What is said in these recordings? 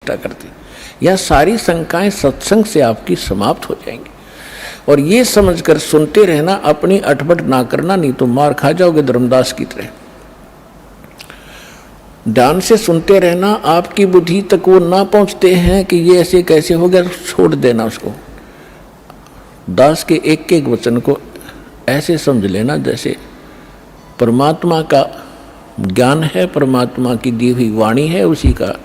प्रतिष्ठा करते हैं। यह सारी शंकाएं सत्संग से आपकी समाप्त हो जाएंगी। और ये समझकर सुनते रहना, अपनी अटपट ना करना, नहीं तो मार खा जाओगे धर्मदास की तरह। ध्यान से सुनते रहना, आपकी बुद्धि तक वो ना पहुंचते हैं कि ये ऐसे कैसे हो गया, छोड़ देना उसको। दास के एक एक वचन को ऐसे समझ लेना जैसे परमात्मा का ज्ञान है, परमात्मा की दी हुई वाणी है, उसी का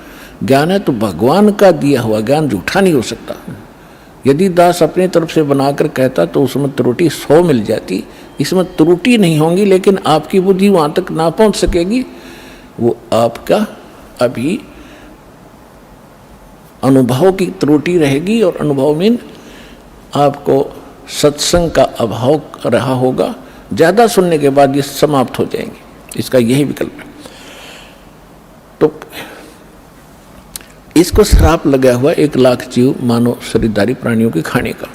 ज्ञान है। तो भगवान का दिया हुआ ज्ञान झूठा नहीं हो सकता। यदि दास अपनी तरफ से बनाकर कहता तो उसमें त्रुटि 100 मिल जाती, इसमें त्रुटि नहीं होंगी, लेकिन आपकी बुद्धि वहाँ तक ना पहुँच सकेगी। वो आपका अभी अनुभव की त्रुटि रहेगी, और अनुभव में आपको सत्संग का अभाव रहा होगा। ज़्यादा सुनने के बाद ये समाप्त हो जाएंगे, इसका यही विकल्प है। तो इसको श्राप लगा हुआ 1 लाख जीव मानव शरीरधारी प्राणियों के खाने का।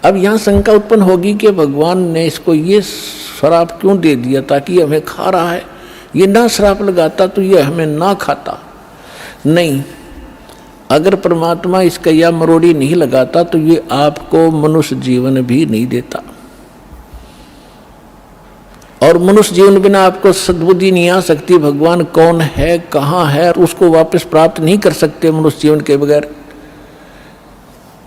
अब यहाँ शंका उत्पन्न होगी कि भगवान ने इसको ये श्राप क्यों दे दिया, ताकि हमें खा रहा है। ये ना श्राप लगाता तो ये हमें ना खाता। नहीं, अगर परमात्मा इसका या मरोड़ी नहीं लगाता तो ये आपको मनुष्य जीवन भी नहीं देता, और मनुष्य जीवन बिना आपको सद्बुद्धि नहीं आ सकती। भगवान कौन है, कहाँ है, उसको वापस प्राप्त नहीं कर सकते मनुष्य जीवन के बगैर।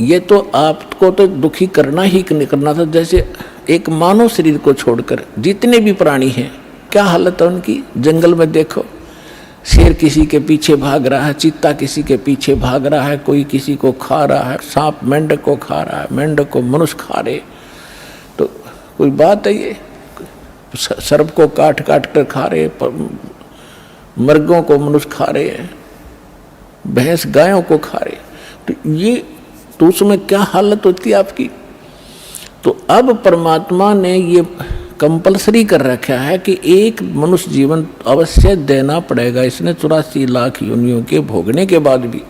ये तो आपको तो दुखी करना ही करना था। जैसे एक मानव शरीर को छोड़कर जितने भी प्राणी हैं, क्या हालत है उनकी। जंगल में देखो, शेर किसी के पीछे भाग रहा है, चीता किसी के पीछे भाग रहा है, कोई किसी को खा रहा है, सांप मेंढक को खा रहा है, मेंढक को मनुष्य खा रहे। तो कोई बात है ये। सर्प को काट काट कर खा रहे, मर्गों को मनुष्य खा रहे हैं, भैंस गायों को खा रहे। तो ये तो उसमें क्या हालत होती है आपकी। तो अब परमात्मा ने ये कंपलसरी कर रखा है कि एक मनुष्य जीवन अवश्य देना पड़ेगा इसने 84 लाख योनियों के भोगने के बाद भी।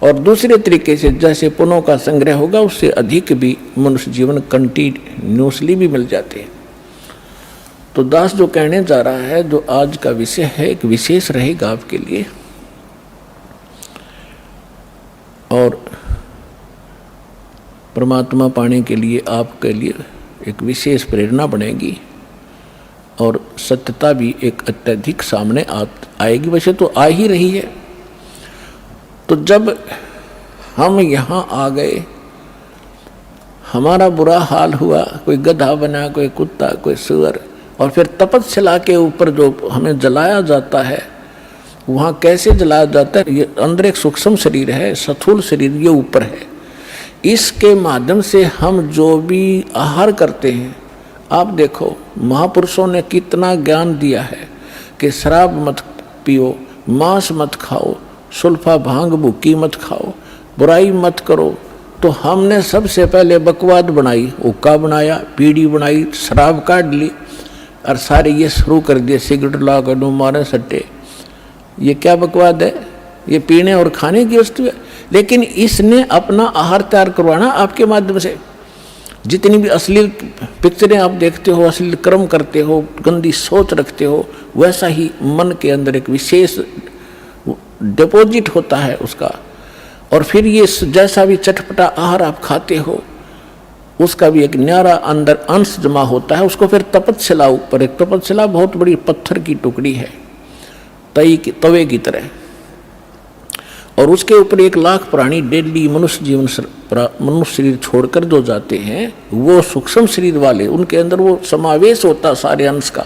और दूसरे तरीके से जैसे पुण्यों का संग्रह होगा, उससे अधिक भी मनुष्य जीवन कंटिन्यूसली भी मिल जाते हैं। तो दास जो कहने जा रहा है, जो आज का विषय है, एक विशेष रहेगा आपके लिए, और परमात्मा पाने के लिए आपके लिए एक विशेष प्रेरणा बनेगी, और सत्यता भी एक अत्यधिक सामने आएगी। वैसे तो आ ही रही है। तो जब हम यहाँ आ गए, हमारा बुरा हाल हुआ, कोई गधा बना, कोई कुत्ता, कोई सुअर, और फिर तपस्या के ऊपर जो हमें जलाया जाता है, वहाँ कैसे जलाया जाता है। ये अंदर एक सूक्ष्म शरीर है, स्थूल शरीर ये ऊपर है। इसके माध्यम से हम जो भी आहार करते हैं, आप देखो महापुरुषों ने कितना ज्ञान दिया है कि शराब मत पियो, मांस मत खाओ, सुल्फा भांग भुक्की मत खाओ, बुराई मत करो। तो हमने सबसे पहले बकवाद बनाई, हुक्का बनाया, बीड़ी बनाई, शराब काट ली, और सारे ये शुरू कर दिए, सिगरेट ला कर दो, मारे सट्टे। ये क्या बकवाद है, ये पीने और खाने की वस्तु है। लेकिन इसने अपना आहार तैयार करवाना आपके माध्यम से। जितनी भी अश्लील पिक्चरें आप देखते हो, अश्लील कर्म करते हो, गंदी सोच रखते हो, वैसा ही मन के अंदर एक विशेष डिपॉजिट होता है उसका। और फिर ये जैसा भी चटपटा आहार आप खाते हो, उसका भी एक न्यारा अंदर अंश जमा होता है। उसको फिर तपस्या ऊपर, एक तपस्या बहुत बड़ी पत्थर की टुकड़ी है, तवे की तरह, और उसके ऊपर 1 लाख प्राणी डेली मनुष्य शरीर छोड़कर जो जाते हैं, वो सूक्ष्म शरीर वाले, उनके अंदर वो समावेश होता सारे अंश का।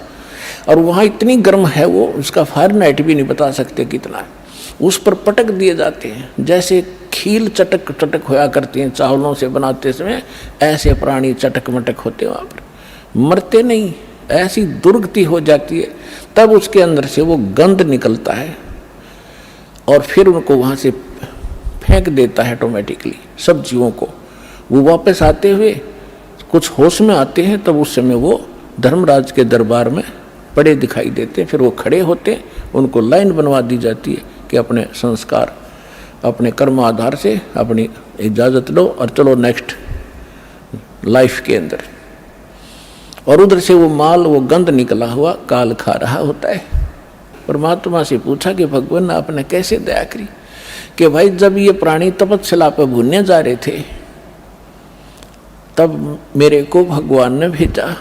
और वहाँ इतनी गर्म है वो, उसका फ़ारेनहाइट भी नहीं बता सकते कितना है। उस पर पटक दिए जाते हैं, जैसे खील चटक चटक होया करती हैं चावलों से बनाते समय, ऐसे प्राणी चटक मटक होते वहाँ पर, मरते नहीं, ऐसी दुर्गति हो जाती है। तब उसके अंदर से वो गंध निकलता है, और फिर उनको वहाँ से फेंक देता है ऑटोमेटिकली सब जीवों को। वो वापस आते हुए कुछ होश में आते हैं, तब उस समय वो धर्मराज के दरबार में पड़े दिखाई देते हैं। फिर वो खड़े होते हैं, उनको लाइन बनवा दी जाती है कि अपने संस्कार, अपने कर्म आधार से अपनी इजाज़त लो और चलो नेक्स्ट लाइफ के अंदर। और उधर से वो माल, वो गंध निकला हुआ काल खा रहा होता है। परमात्मा से पूछा कि भगवान आपने कैसे दया करी, कि भाई जब ये प्राणी तपस्या पर भूनने जा रहे थे तब मेरे को भगवान ने भेजा।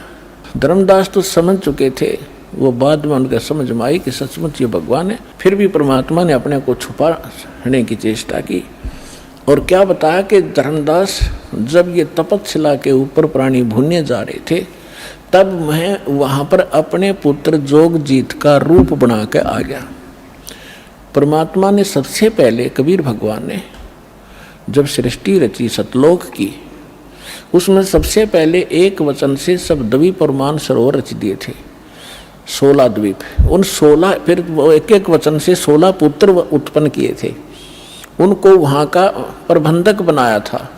धर्मदास तो समझ चुके थे, वो बाद में उनके समझ में आई कि सचमुच ये भगवान है। फिर भी परमात्मा ने अपने को छुपाने की चेष्टा की और क्या बताया कि धर्मदास जब ये तपस्या के ऊपर प्राणी भूनने जा रहे थे तब मैं वहाँ पर अपने पुत्र जोगजीत का रूप बना के आ गया। परमात्मा ने सबसे पहले, कबीर भगवान ने जब सृष्टि रची सतलोक की, उसमें सबसे पहले एक वचन से सब द्वीप और मानसरोवर रच दिए थे, 16 द्वीप। उन 16 फिर वो एक एक वचन से 16 पुत्र उत्पन्न किए थे, उनको वहाँ का प्रबंधक बनाया था।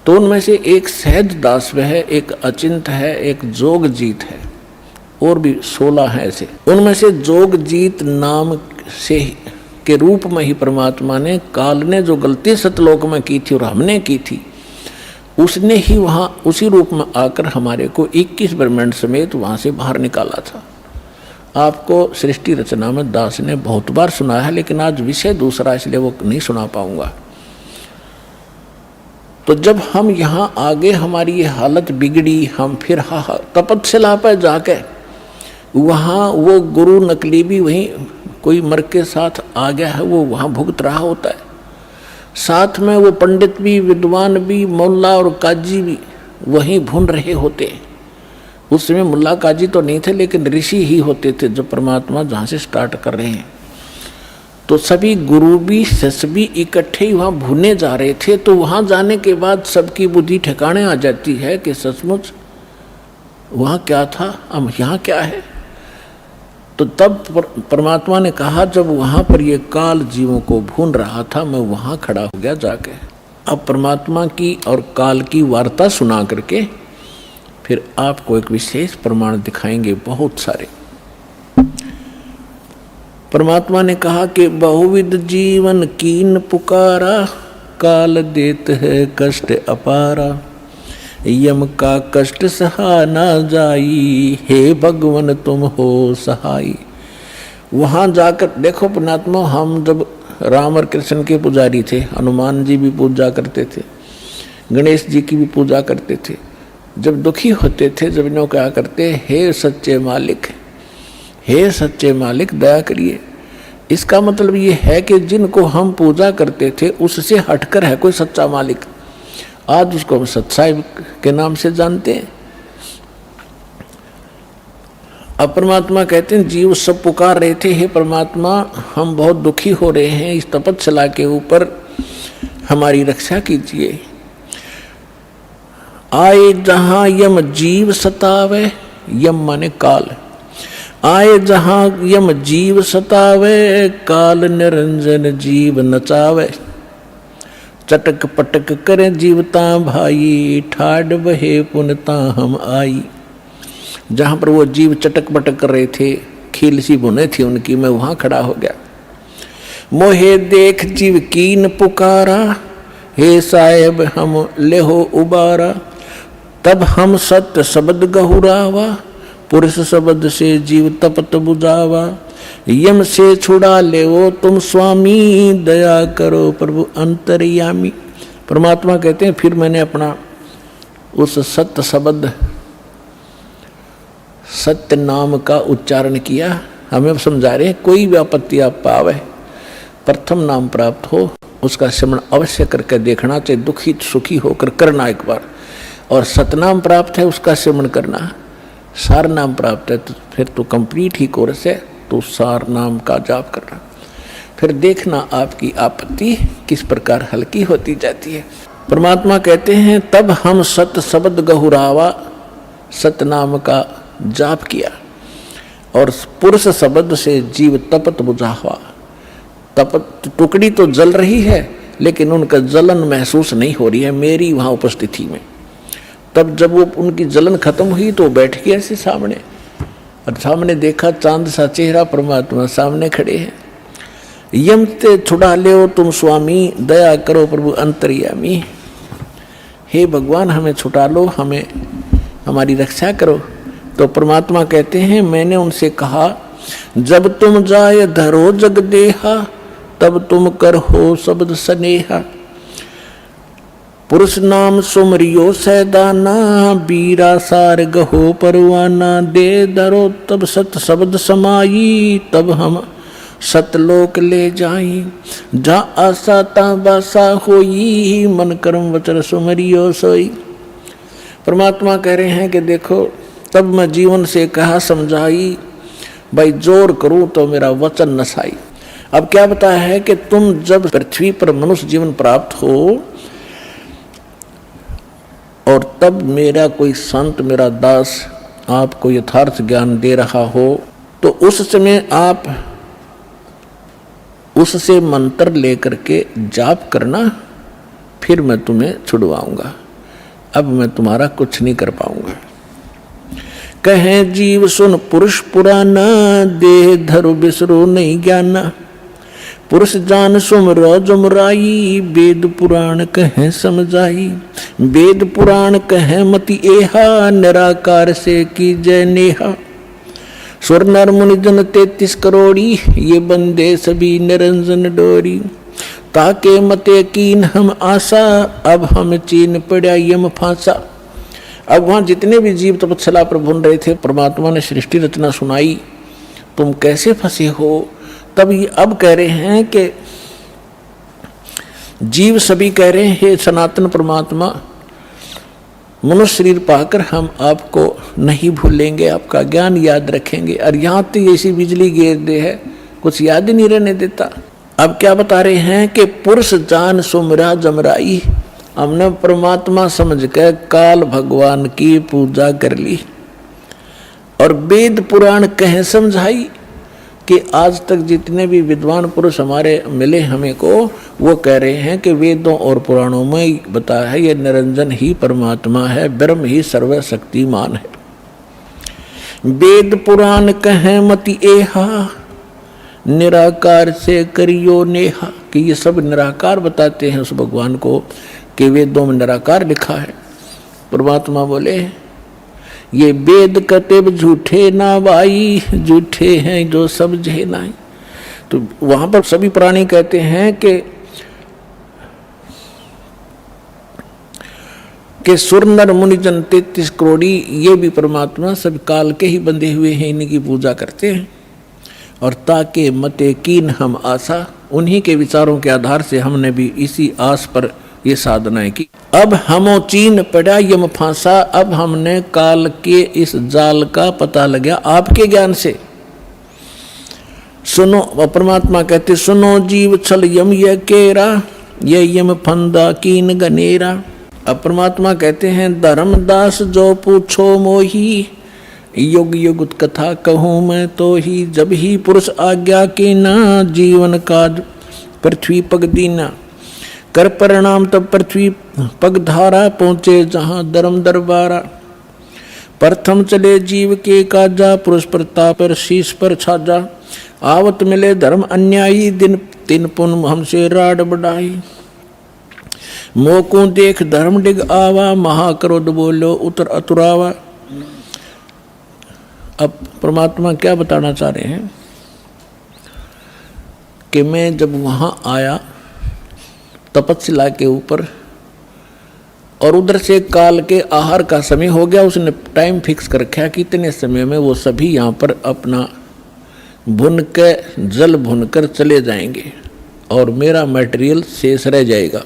तो उनमें से एक सहज दास है, एक अचिंत है, एक जोगजीत है, और भी 16 हैं ऐसे। उनमें से जोगजीत नाम से के रूप में ही परमात्मा ने, काल ने जो गलती सतलोक में की थी और हमने की थी, उसने ही वहाँ उसी रूप में आकर हमारे को 21 ब्रह्मांड समेत वहाँ से बाहर निकाला था। आपको सृष्टि रचना में दास ने बहुत बार सुनाया है, लेकिन आज विषय दूसरा इसलिए वो नहीं सुना पाऊंगा। तो जब हम यहाँ आगे हमारी ये हालत बिगड़ी, हम फिर तपस्या पर जाके वहाँ वो गुरु नकली भी वहीं कोई मर के साथ आ गया है, वो वहाँ भुगत रहा होता है। साथ में वो पंडित भी, विद्वान भी, मुल्ला और काजी भी वहीं भून रहे होते। उस समय मुल्ला काजी तो नहीं थे, लेकिन ऋषि ही होते थे जो परमात्मा जहाँ से स्टार्ट कर रहे हैं। तो सभी गुरु भी, शिष्य भी इकट्ठे ही वहाँ भूने जा रहे थे। तो वहाँ जाने के बाद सबकी बुद्धि ठिकाने आ जाती है कि सचमुच वहाँ क्या था, अब यहाँ क्या है। तो तब परमात्मा ने कहा, जब वहाँ पर ये काल जीवों को भून रहा था, मैं वहाँ खड़ा हो गया जाके। अब परमात्मा की और काल की वार्ता सुना करके फिर आपको एक विशेष प्रमाण दिखाएंगे, बहुत सारे। परमात्मा ने कहा कि बहुविध जीवन कीन पुकारा, काल देत है कष्ट अपारा, यम का कष्ट सहा ना जाई, हे भगवन तुम हो सहाई। वहाँ जाकर देखो परमात्मा, हम जब राम और कृष्ण के पुजारी थे, हनुमान जी भी पूजा करते थे, गणेश जी की भी पूजा करते थे। जब दुखी होते थे, जब इन्हों क्या करते, हे सच्चे मालिक, हे सच्चे मालिक दया करिए। इसका मतलब ये है कि जिनको हम पूजा करते थे उससे हटकर है कोई सच्चा मालिक। आज उसको हम सच्चाई के नाम से जानते हैं। अब परमात्मा कहते हैं, जीव सब पुकार रहे थे, हे परमात्मा हम बहुत दुखी हो रहे हैं, इस तपस्या के ऊपर हमारी रक्षा कीजिए। आए जहां यम जीव सतावे, यम माने काल, आए जहां यम जीव सतावे, काल निरंजन जीव नचावे। चटक पटक करे जीवता भाई, ठाड बहे पुनता हम आई। जहाँ पर वो जीव चटक पटक कर रहे थे, खील सी बुने थी उनकी, मैं वहाँ खड़ा हो गया। मोहे देख जीव कीन पुकारा, हे साहेब हम लेहो उबारा। तब हम सत्य शब्द गहुरावा, पुरुष शब्द से जीव तपत बुझावा। यम से छुड़ा ले वो तुम स्वामी, दया करो प्रभु अंतर्यामी। परमात्मा कहते हैं, फिर मैंने अपना उस सत्य शब्द, सत्य नाम का उच्चारण किया। हमें समझा रहे हैं, कोई भी आपत्ति आप पावे, प्रथम नाम प्राप्त हो उसका स्मरण अवश्य करके देखना चाहिए, दुखी सुखी होकर करना एक बार। और सतनाम प्राप्त है उसका स्मरण करना, सार नाम प्राप्त है तो फिर तो कंप्लीट ही कोर्स है, तो सार नाम का जाप करना। फिर देखना आपकी आपत्ति किस प्रकार हल्की होती जाती है। परमात्मा कहते हैं, तब हम सत शब्द गहुरावा, सतनाम का जाप किया और पुरुष शब्द से जीव तपत बुझावा। तपत टुकड़ी तो जल रही है, लेकिन उनका जलन महसूस नहीं हो रही है मेरी वहाँ उपस्थिति में। तब जब वो उनकी जलन खत्म हुई तो बैठ गए ऐसे सामने, और सामने देखा चांद सा चेहरा, परमात्मा सामने खड़े हैं। यम ते छुड़ा ले तुम स्वामी, दया करो प्रभु अंतर्यामी। हे भगवान हमें छुटा लो, हमें हमारी रक्षा करो। तो परमात्मा कहते हैं, मैंने उनसे कहा, जब तुम जाए धरो जग देहा, तब तुम कर हो शब्द स्नेहा। पुरुष नाम सुमरियो सैदाना, बीरा सार गहो परवाना। दे धरो तब सत शब्द समाई, तब हम सतलोक ले जाई। जा आशा ता बासा होई, मन कर्म वचन सुमरियो सोई। परमात्मा कह रहे हैं कि देखो तब मैं जीवन से कहा समझाई, भाई जोर करूं तो मेरा वचन नसाई। अब क्या बताया है कि तुम जब पृथ्वी पर मनुष्य जीवन प्राप्त हो और तब मेरा कोई संत, मेरा दास आपको यथार्थ ज्ञान दे रहा हो, तो उस समय आप उससे मंत्र लेकर के जाप करना, फिर मैं तुम्हें छुड़वाऊंगा। अब मैं तुम्हारा कुछ नहीं कर पाऊंगा। कहे जीव सुन पुरुष पुराना, देह धरु बिसरो नहीं ज्ञाना। पुरुष जान सुमरो जुमराई, वेद पुराण कहे समझाई। वेद पुराण कहे मति एहा, निराकार से की जय नेहा। सुर नर मुनि जन 33 करोड़ी, ये बंदे सभी निरंजन डोरी। ताके मते कीन हम आशा, अब हम चीन पड़ा यम फांसा। अब वहां जितने भी जीव तपस्या पर भून रहे थे, परमात्मा ने सृष्टि रचना सुनाई, तुम कैसे फंसे हो। तब ये अब कह रहे हैं कि जीव सभी कह रहे हैं, हे सनातन परमात्मा, मनुष्य शरीर पाकर हम आपको नहीं भूलेंगे, आपका ज्ञान याद रखेंगे। और यहाँ तो ऐसी बिजली गिर दे है, कुछ याद ही नहीं रहने देता। अब क्या बता रहे हैं कि पुरुष जान सुमरा जमराई। हमने परमात्मा समझ कर काल भगवान की पूजा कर ली और वेद पुराण कहे समझाई कि आज तक जितने भी विद्वान पुरुष हमारे मिले हमें को, वो कह रहे हैं कि वेदों और पुराणों में बताया है ये निरंजन ही परमात्मा है, ब्रह्म ही सर्वशक्तिमान है। वेद पुराण कहे मति एहा, निराकार से करियो नेहा। कि ये सब निराकार बताते हैं उस भगवान को कि वेदों में निराकार लिखा है। परमात्मा बोले ये वेद कतेब झूठे ना भाई, झूठे हैं जो समझे नहीं। तो वहां पर सभी प्राणी कहते हैं कि सुर नर मुनि जन 33 करोड़ी, ये भी परमात्मा सब काल के ही बंधे हुए हैं, इन्हीं की पूजा करते हैं। और ताके मते कीन हम आशा, उन्हीं के विचारों के आधार से हमने भी इसी आस पर ये साधनाएं की। अब हमो चीन पड़ा यम फांसा, अब हमने काल के इस जाल का पता लगा आपके ज्ञान से। सुनो, परमात्मा कहते सुनो जीव छल यम ये केरा, ये यम फंदा कीन गनेरा। अब परमात्मा कहते हैं धर्मदास जो पूछो मोही, युग युग कथा कहूँ मैं तो ही। जब ही पुरुष आज्ञा की ना, जीवन काज पृथ्वी पग दीना। कर परिणाम तब पृथ्वी पग धारा, पहुँचे जहाँ धर्म दरबारा। प्रथम चले जीव के काजा, पुरुष प्रताप पर शीश पर छाजा। आवत मिले धर्म अन्यायी, दिन तीन पुन हमसे राड बढ़ाई। मोकू देख धर्म डिग आवा, महाक्रोध बोलो उतर अतुरावा। अब परमात्मा क्या बताना चाह रहे हैं कि मैं जब वहां आया तपस्या के ऊपर, और उधर से काल के आहार का समय हो गया, उसने टाइम फिक्स कर रखा कि इतने समय में वो सभी यहाँ पर अपना भुन के जल भुनकर चले जाएंगे और मेरा मटेरियल शेष रह जाएगा।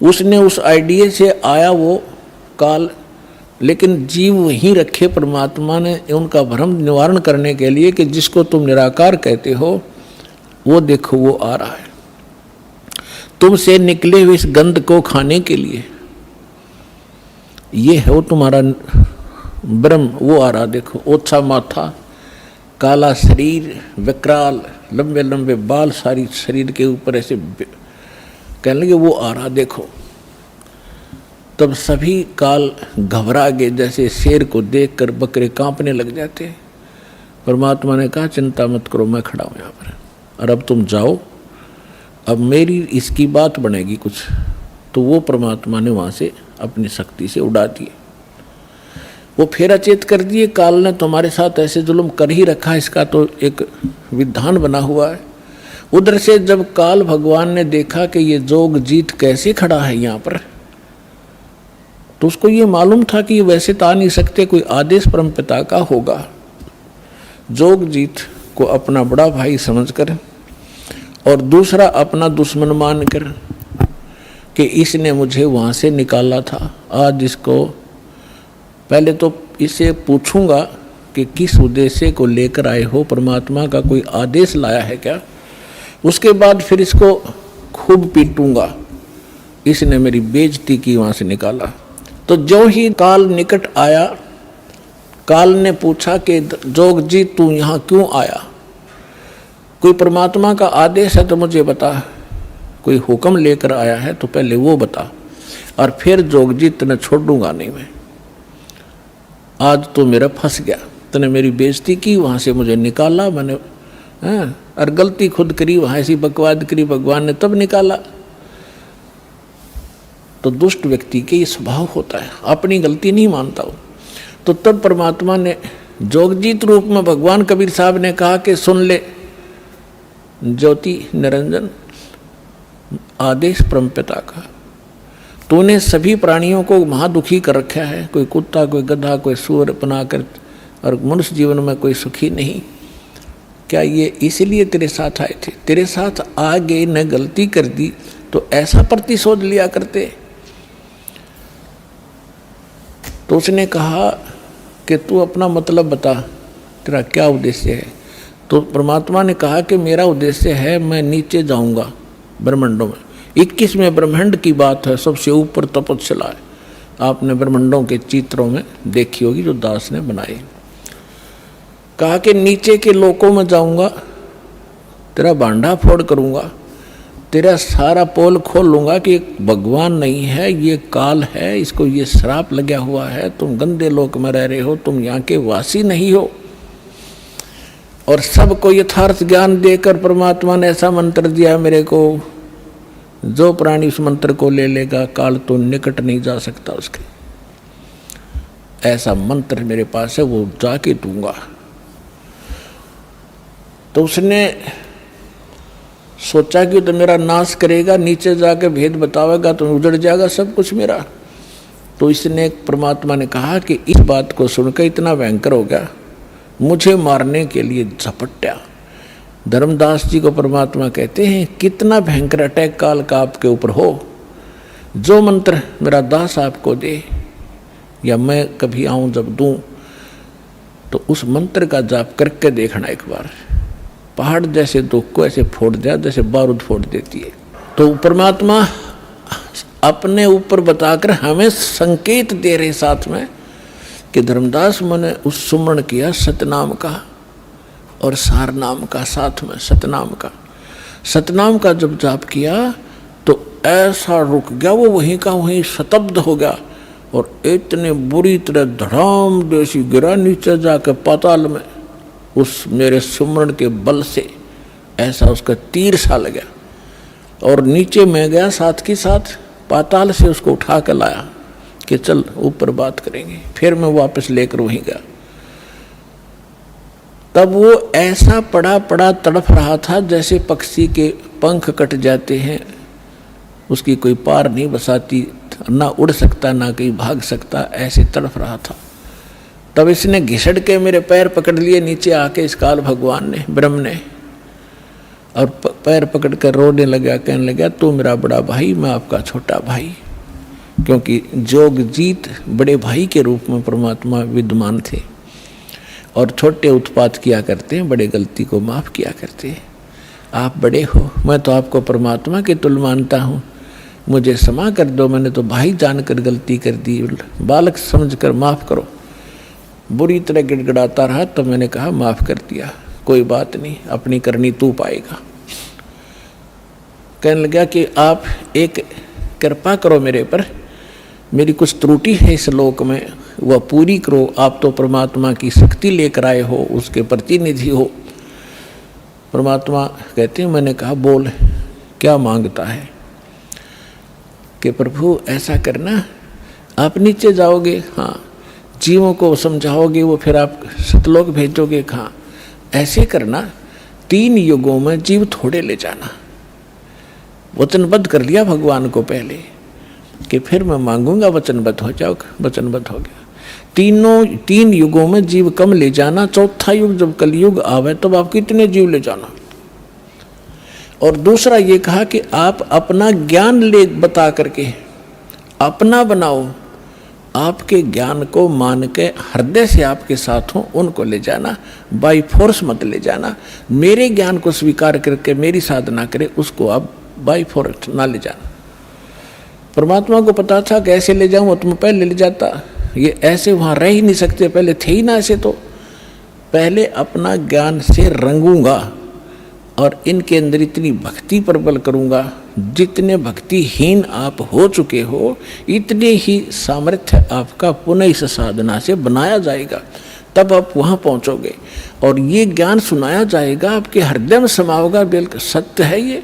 उसने उस आइडिया से आया वो काल, लेकिन जीव वहीं रखे परमात्मा ने उनका भ्रम निवारण करने के लिए कि जिसको तुम निराकार कहते हो वो देखो वो आ रहा है, तुमसे निकले हुए इस गंध को खाने के लिए। ये है वो तुम्हारा ब्रह्म, वो आ रहा देखो। ओछा माथा, काला शरीर, विकराल, लंबे लंबे बाल सारी शरीर के ऊपर ऐसे कहने लगे वो आ रहा देखो। तब सभी काल घबरा गए, जैसे शेर को देखकर बकरे कांपने लग जाते हैं। परमात्मा ने कहा चिंता मत करो, मैं खड़ा हूं यहाँ पर, और अब तुम जाओ, अब मेरी इसकी बात बनेगी कुछ। तो वो परमात्मा ने वहाँ से अपनी शक्ति से उड़ा दिए, वो फिर अचेत कर दिए। काल ने तुम्हारे साथ ऐसे जुल्म कर ही रखा, इसका तो एक विधान बना हुआ है। उधर से जब काल भगवान ने देखा कि ये जोगजीत कैसे खड़ा है यहाँ पर, तो उसको ये मालूम था कि ये वैसे तो आ नहीं सकते, कोई आदेश परमपिता का होगा। जोगजीत को अपना बड़ा भाई समझकर और दूसरा अपना दुश्मन मानकर कि इसने मुझे वहाँ से निकाला था, आज इसको पहले तो इसे पूछूंगा कि किस उद्देश्य को लेकर आए हो, परमात्मा का कोई आदेश लाया है क्या, उसके बाद फिर इसको खूब पीटूंगा, इसने मेरी बेइज्जती की, वहाँ से निकाला। तो जो ही काल निकट आया, काल ने पूछा कि जोगजीत तू यहाँ क्यों आया, कोई परमात्मा का आदेश है तो मुझे बता, कोई हुक्म लेकर आया है तो पहले वो बता, और फिर जोगजीत तने छोड़ूंगा नहीं मैं, आज तो मेरा फंस गया, तने मेरी बेइज्जती की, वहाँ से मुझे निकाला मैंने, और गलती खुद करी, वहाँ ऐसी बकवाद करी, भगवान ने तब निकाला। तो दुष्ट व्यक्ति के ये स्वभाव होता है, अपनी गलती नहीं मानता हो। तो तब परमात्मा ने जोगजीत रूप में भगवान कबीर साहब ने कहा कि सुन ले ज्योति निरंजन, आदेश परमपिता का, तूने सभी प्राणियों को महादुखी कर रखा है, कोई कुत्ता, कोई गधा, कोई सूअर बनाकर, और मनुष्य जीवन में कोई सुखी नहीं। क्या ये इसलिए तेरे साथ आए थे? तेरे साथ आगे न गलती कर दी तो ऐसा प्रतिशोध लिया करते। तो उसने कहा कि तू अपना मतलब बता, तेरा क्या उद्देश्य है? तो परमात्मा ने कहा कि मेरा उद्देश्य है, मैं नीचे जाऊंगा ब्रह्मांडों में। 21वें ब्रह्मांड की बात है, सबसे ऊपर तपस्या है, आपने ब्रह्मांडों के चित्रों में देखी होगी जो दास ने बनाए। कहा कि नीचे के लोकों में जाऊंगा, तेरा भांडा फोड़ करूंगा, तेरा सारा पोल खोल लूंगा कि भगवान नहीं है, ये काल है, इसको ये श्राप लगा हुआ है, तुम गंदे लोक में रह रहे हो, तुम यहाँ के वासी नहीं हो। और सबको यथार्थ ज्ञान देकर परमात्मा ने ऐसा मंत्र दिया मेरे को, जो प्राणी उस मंत्र को ले लेगा काल तो निकट नहीं जा सकता उसके। ऐसा मंत्र मेरे पास है, वो जाके दूंगा। तो उसने सोचा कि तो मेरा नाश करेगा, नीचे जाके भेद बतावेगा तो उजड़ जाएगा सब कुछ मेरा। तो इसने परमात्मा ने कहा कि इस बात को सुनकर इतना भयंकर हो गया, मुझे मारने के लिए झपट्या। धर्मदास जी को परमात्मा कहते हैं कितना भयंकर अटैक काल का आपके ऊपर हो, जो मंत्र मेरा दास आपको दे या मैं कभी आऊं जब दूं, तो उस मंत्र का जाप करके देखना एक बार, पहाड़ जैसे दुख को ऐसे फोड़ दिया जैसे बारूद फोड़ देती है। तो परमात्मा अपने ऊपर बताकर हमें संकेत दे रहे साथ में कि धर्मदास मैंने उस सुमरण किया सतनाम का और सार नाम का, साथ में सतनाम का। सतनाम का जब जाप किया तो ऐसा रुक गया वो, वहीं का वहीं शतब्द हो गया और इतने बुरी तरह धड़ाम जैसी गिरा नीचे जाकर पाताल में। उस मेरे सुमरण के बल से ऐसा उसका तीर सा लगा और नीचे मैं गया, साथ के साथ पाताल से उसको उठा कर लाया कि चल ऊपर बात करेंगे। फिर मैं वापस लेकर वहीं गया। तब वो ऐसा पड़ा पड़ा तड़फ रहा था जैसे पक्षी के पंख कट जाते हैं, उसकी कोई पार नहीं बसाती, ना उड़ सकता ना कहीं भाग सकता, ऐसे तड़फ रहा था। तब इसने घिसड़ के मेरे पैर पकड़ लिए नीचे आके, इस काल भगवान ने, ब्रह्म ने, और पैर पकड़ कर रोने लगा, कहने लगा तू मेरा बड़ा भाई, मैं आपका छोटा भाई। क्योंकि जोगजीत बड़े भाई के रूप में परमात्मा विद्यमान थे और छोटे उत्पात किया करते हैं, बड़े गलती को माफ़ किया करते हैं। आप बड़े हो, मैं तो आपको परमात्मा के तुल्य मानता हूँ, मुझे क्षमा कर दो, मैंने तो भाई जानकर गलती कर दी, बालक समझकर माफ़ करो। बुरी तरह गिड़गिड़ाता रहा, तो मैंने कहा माफ़ कर दिया, कोई बात नहीं, अपनी करनी तू पाएगा। कहने लगा कि आप एक कृपा करो मेरे पर, मेरी कुछ त्रुटि है इस लोक में, वह पूरी करो। आप तो परमात्मा की शक्ति लेकर आए हो, उसके प्रतिनिधि हो। परमात्मा कहते हैं, मैंने कहा बोल क्या मांगता है? कि प्रभु ऐसा करना, आप नीचे जाओगे, हाँ, जीवों को समझाओगे, वो फिर आप सतलोक भेजोगे, हाँ, ऐसे करना 3 युगों में जीव थोड़े ले जाना। वचनबद्ध कर लिया भगवान को पहले कि फिर मैं मांगूंगा, वचनबद्ध हो जाओ, वचनबद्ध हो गया। 3 युगों में जीव कम ले जाना, चौथा युग जब कलयुग आवे तब आप कितने जीव ले जाना। और दूसरा ये कहा कि आप अपना ज्ञान ले बता करके अपना बनाओ, आपके ज्ञान को मान के हृदय से आपके साथ हो उनको ले जाना, बाई फोर्स मत ले जाना। मेरे ज्ञान को स्वीकार करके मेरी साधना करे उसको आप बाई फोर्स ना ले जाना। परमात्मा को पता था कैसे ले जाऊं, तुम पहले ले जाता, ये ऐसे वहां रह ही नहीं सकते, पहले थे ही ना ऐसे, तो पहले अपना ज्ञान से रंगूंगा और इनके अंदर इतनी भक्ति प्रबल करूंगा, जितने भक्तिहीन आप हो चुके हो इतने ही सामर्थ्य आपका पुनः इस साधना से बनाया जाएगा, तब आप वहाँ पहुँचोगे और ये ज्ञान सुनाया जाएगा, आपके हृदय में समाओगा, बिल्कुल सत्य है ये,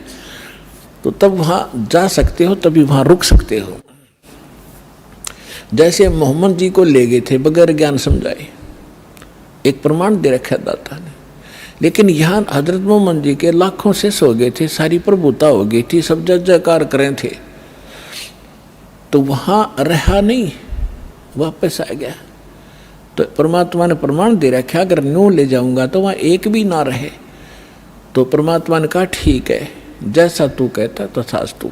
तो तब वहाँ जा सकते हो, तभी वहाँ रुक सकते हो। जैसे मोहम्मद जी को ले गए थे बगैर ज्ञान समझाए, एक प्रमाण दे रखा दाता ने, लेकिन यहाँ हजरत मोहम्मद जी के लाखों से सो गए थे, सारी प्रभुता हो गई थी, सब जय जयकार करें थे, तो वहाँ रहा नहीं, वापस आ गया। तो परमात्मा ने प्रमाण दे रखा अगर न्यू ले जाऊंगा तो वहाँ एक भी ना रहे। तो परमात्मा ने कहा ठीक है, जैसा तू कहता तथास्तु।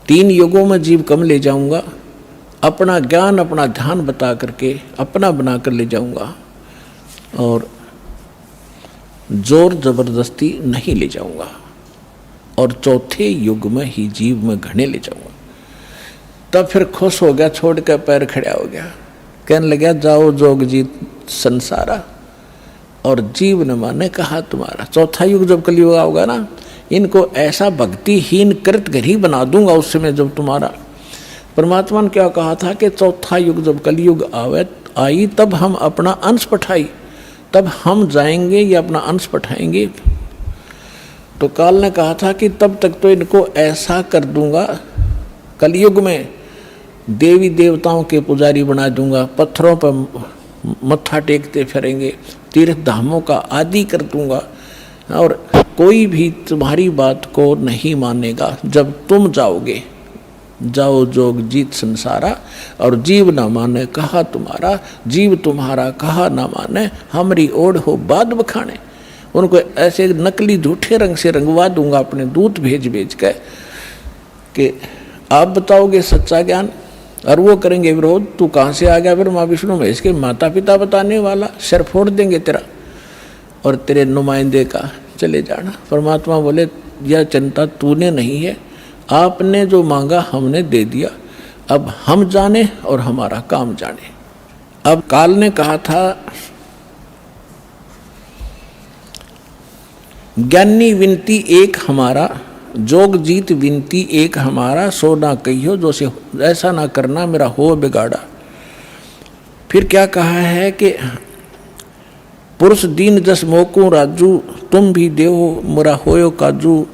3 युगों में जीव कम ले जाऊंगा, अपना ज्ञान अपना ध्यान बता करके अपना बना कर ले जाऊंगा, और जोर जबरदस्ती नहीं ले जाऊंगा, और चौथे युग में ही जीव में घने ले जाऊंगा। तब फिर खुश हो गया, छोड़ कर पैर खड़ा हो गया, कहने लगा जाओ जोग जीत संसारा, और जीव न माने कहा तुम्हारा। चौथा युग जब कलयुग होगा ना, इनको ऐसा भक्तिहीन कृत घरी बना दूंगा उस समय जब तुम्हारा। परमात्मा ने क्या कहा था कि चौथा युग जब कलयुग आई तब हम अपना अंश पठाई, तब हम जाएंगे या अपना अंश पठाएंगे। तो काल ने कहा था कि तब तक तो इनको ऐसा कर दूंगा, कलयुग में देवी देवताओं के पुजारी बना दूंगा, पत्थरों पर मत्था टेकते फिरेंगे, तीर्थ धामों का आदि कर दूंगा, और कोई भी तुम्हारी बात को नहीं मानेगा। जब तुम जाओगे, जाओ जोग जीत संसारा, और जीव न माने कहा तुम्हारा, जीव तुम्हारा कहा न माने, हमारी ओढ़ हो बाद बखाने। उनको ऐसे नकली झूठे रंग से रंगवा दूंगा, अपने दूत भेज भेज के कि आप बताओगे सच्चा ज्ञान, और वो करेंगे विरोध। तू कहाँ से आ गया फिर माँ विष्णु महेश के माता पिता बताने वाला, सिर फोड़ देंगे तेरा और तेरे नुमाइंदे का, चले जाना। परमात्मा बोले यह चिंता तूने नहीं है, आपने जो मांगा हमने दे दिया, अब हम जाने और हमारा काम जाने। अब काल ने कहा था ज्ञानी विनती एक हमारा, जोग जीत विनती एक हमारा, सो ना कहियो जो से ऐसा ना करना मेरा हो बिगाड़ा। फिर क्या कहा है कि पुरुष दीन जस मोकू राजू, तुम भी देहो मुरा होयो काजू,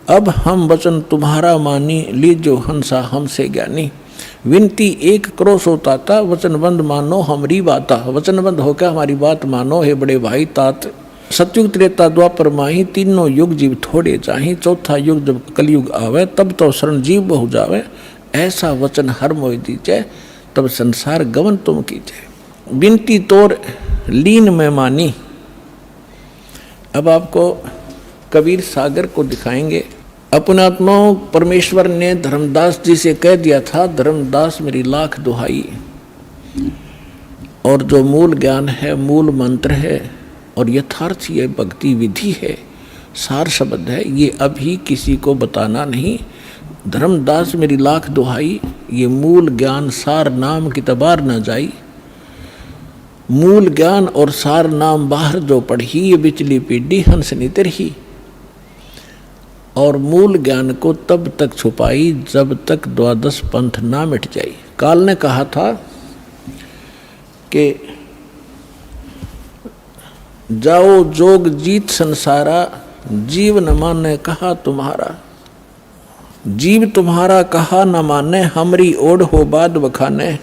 अब हम वचन तुम्हारा मानी, लीजो हंसा हमसे ज्ञानी। विनती एक करो सो ताता, वचनबंद मानो हमारी बाता। वचनबंद होकर हमारी बात मानो हे बड़े भाई तात। सतयुग त्रेता द्वापर माही, तीनों युग जीव थोड़े चाही, चौथा युग जब कलयुग आवे तब तो शरण जीव बहु जावे। ऐसा वचन हर मोहि दीजे, तब संसार गमन तुम कीजे। विनती तोर लीन में मानी। अब आपको कबीर सागर को दिखाएंगे। अपने आत्माओं परमेश्वर ने धर्मदास जी से कह दिया था, धर्मदास मेरी लाख दुहाई, और जो मूल ज्ञान है, मूल मंत्र है और यथार्थ ये भक्ति विधि है, सार शब्द है, ये अभी किसी को बताना नहीं। धर्मदास मेरी लाख दुहाई, ये मूल ज्ञान सार नाम की तबार न जाई। मूल ज्ञान और सार नाम बाहर जो पढ़ी, ये बिचली पीढ़ी हंस नितर ही। और मूल ज्ञान को तब तक छुपाई जब तक द्वादश पंथ ना मिट जाई। काल ने कहा था कि जाओ जोग जीत संसारा, जीव न माने कहा तुम्हारा। जीव तुम्हारा कहा न माने, हमरी ओढ़ हो बाद बखाने।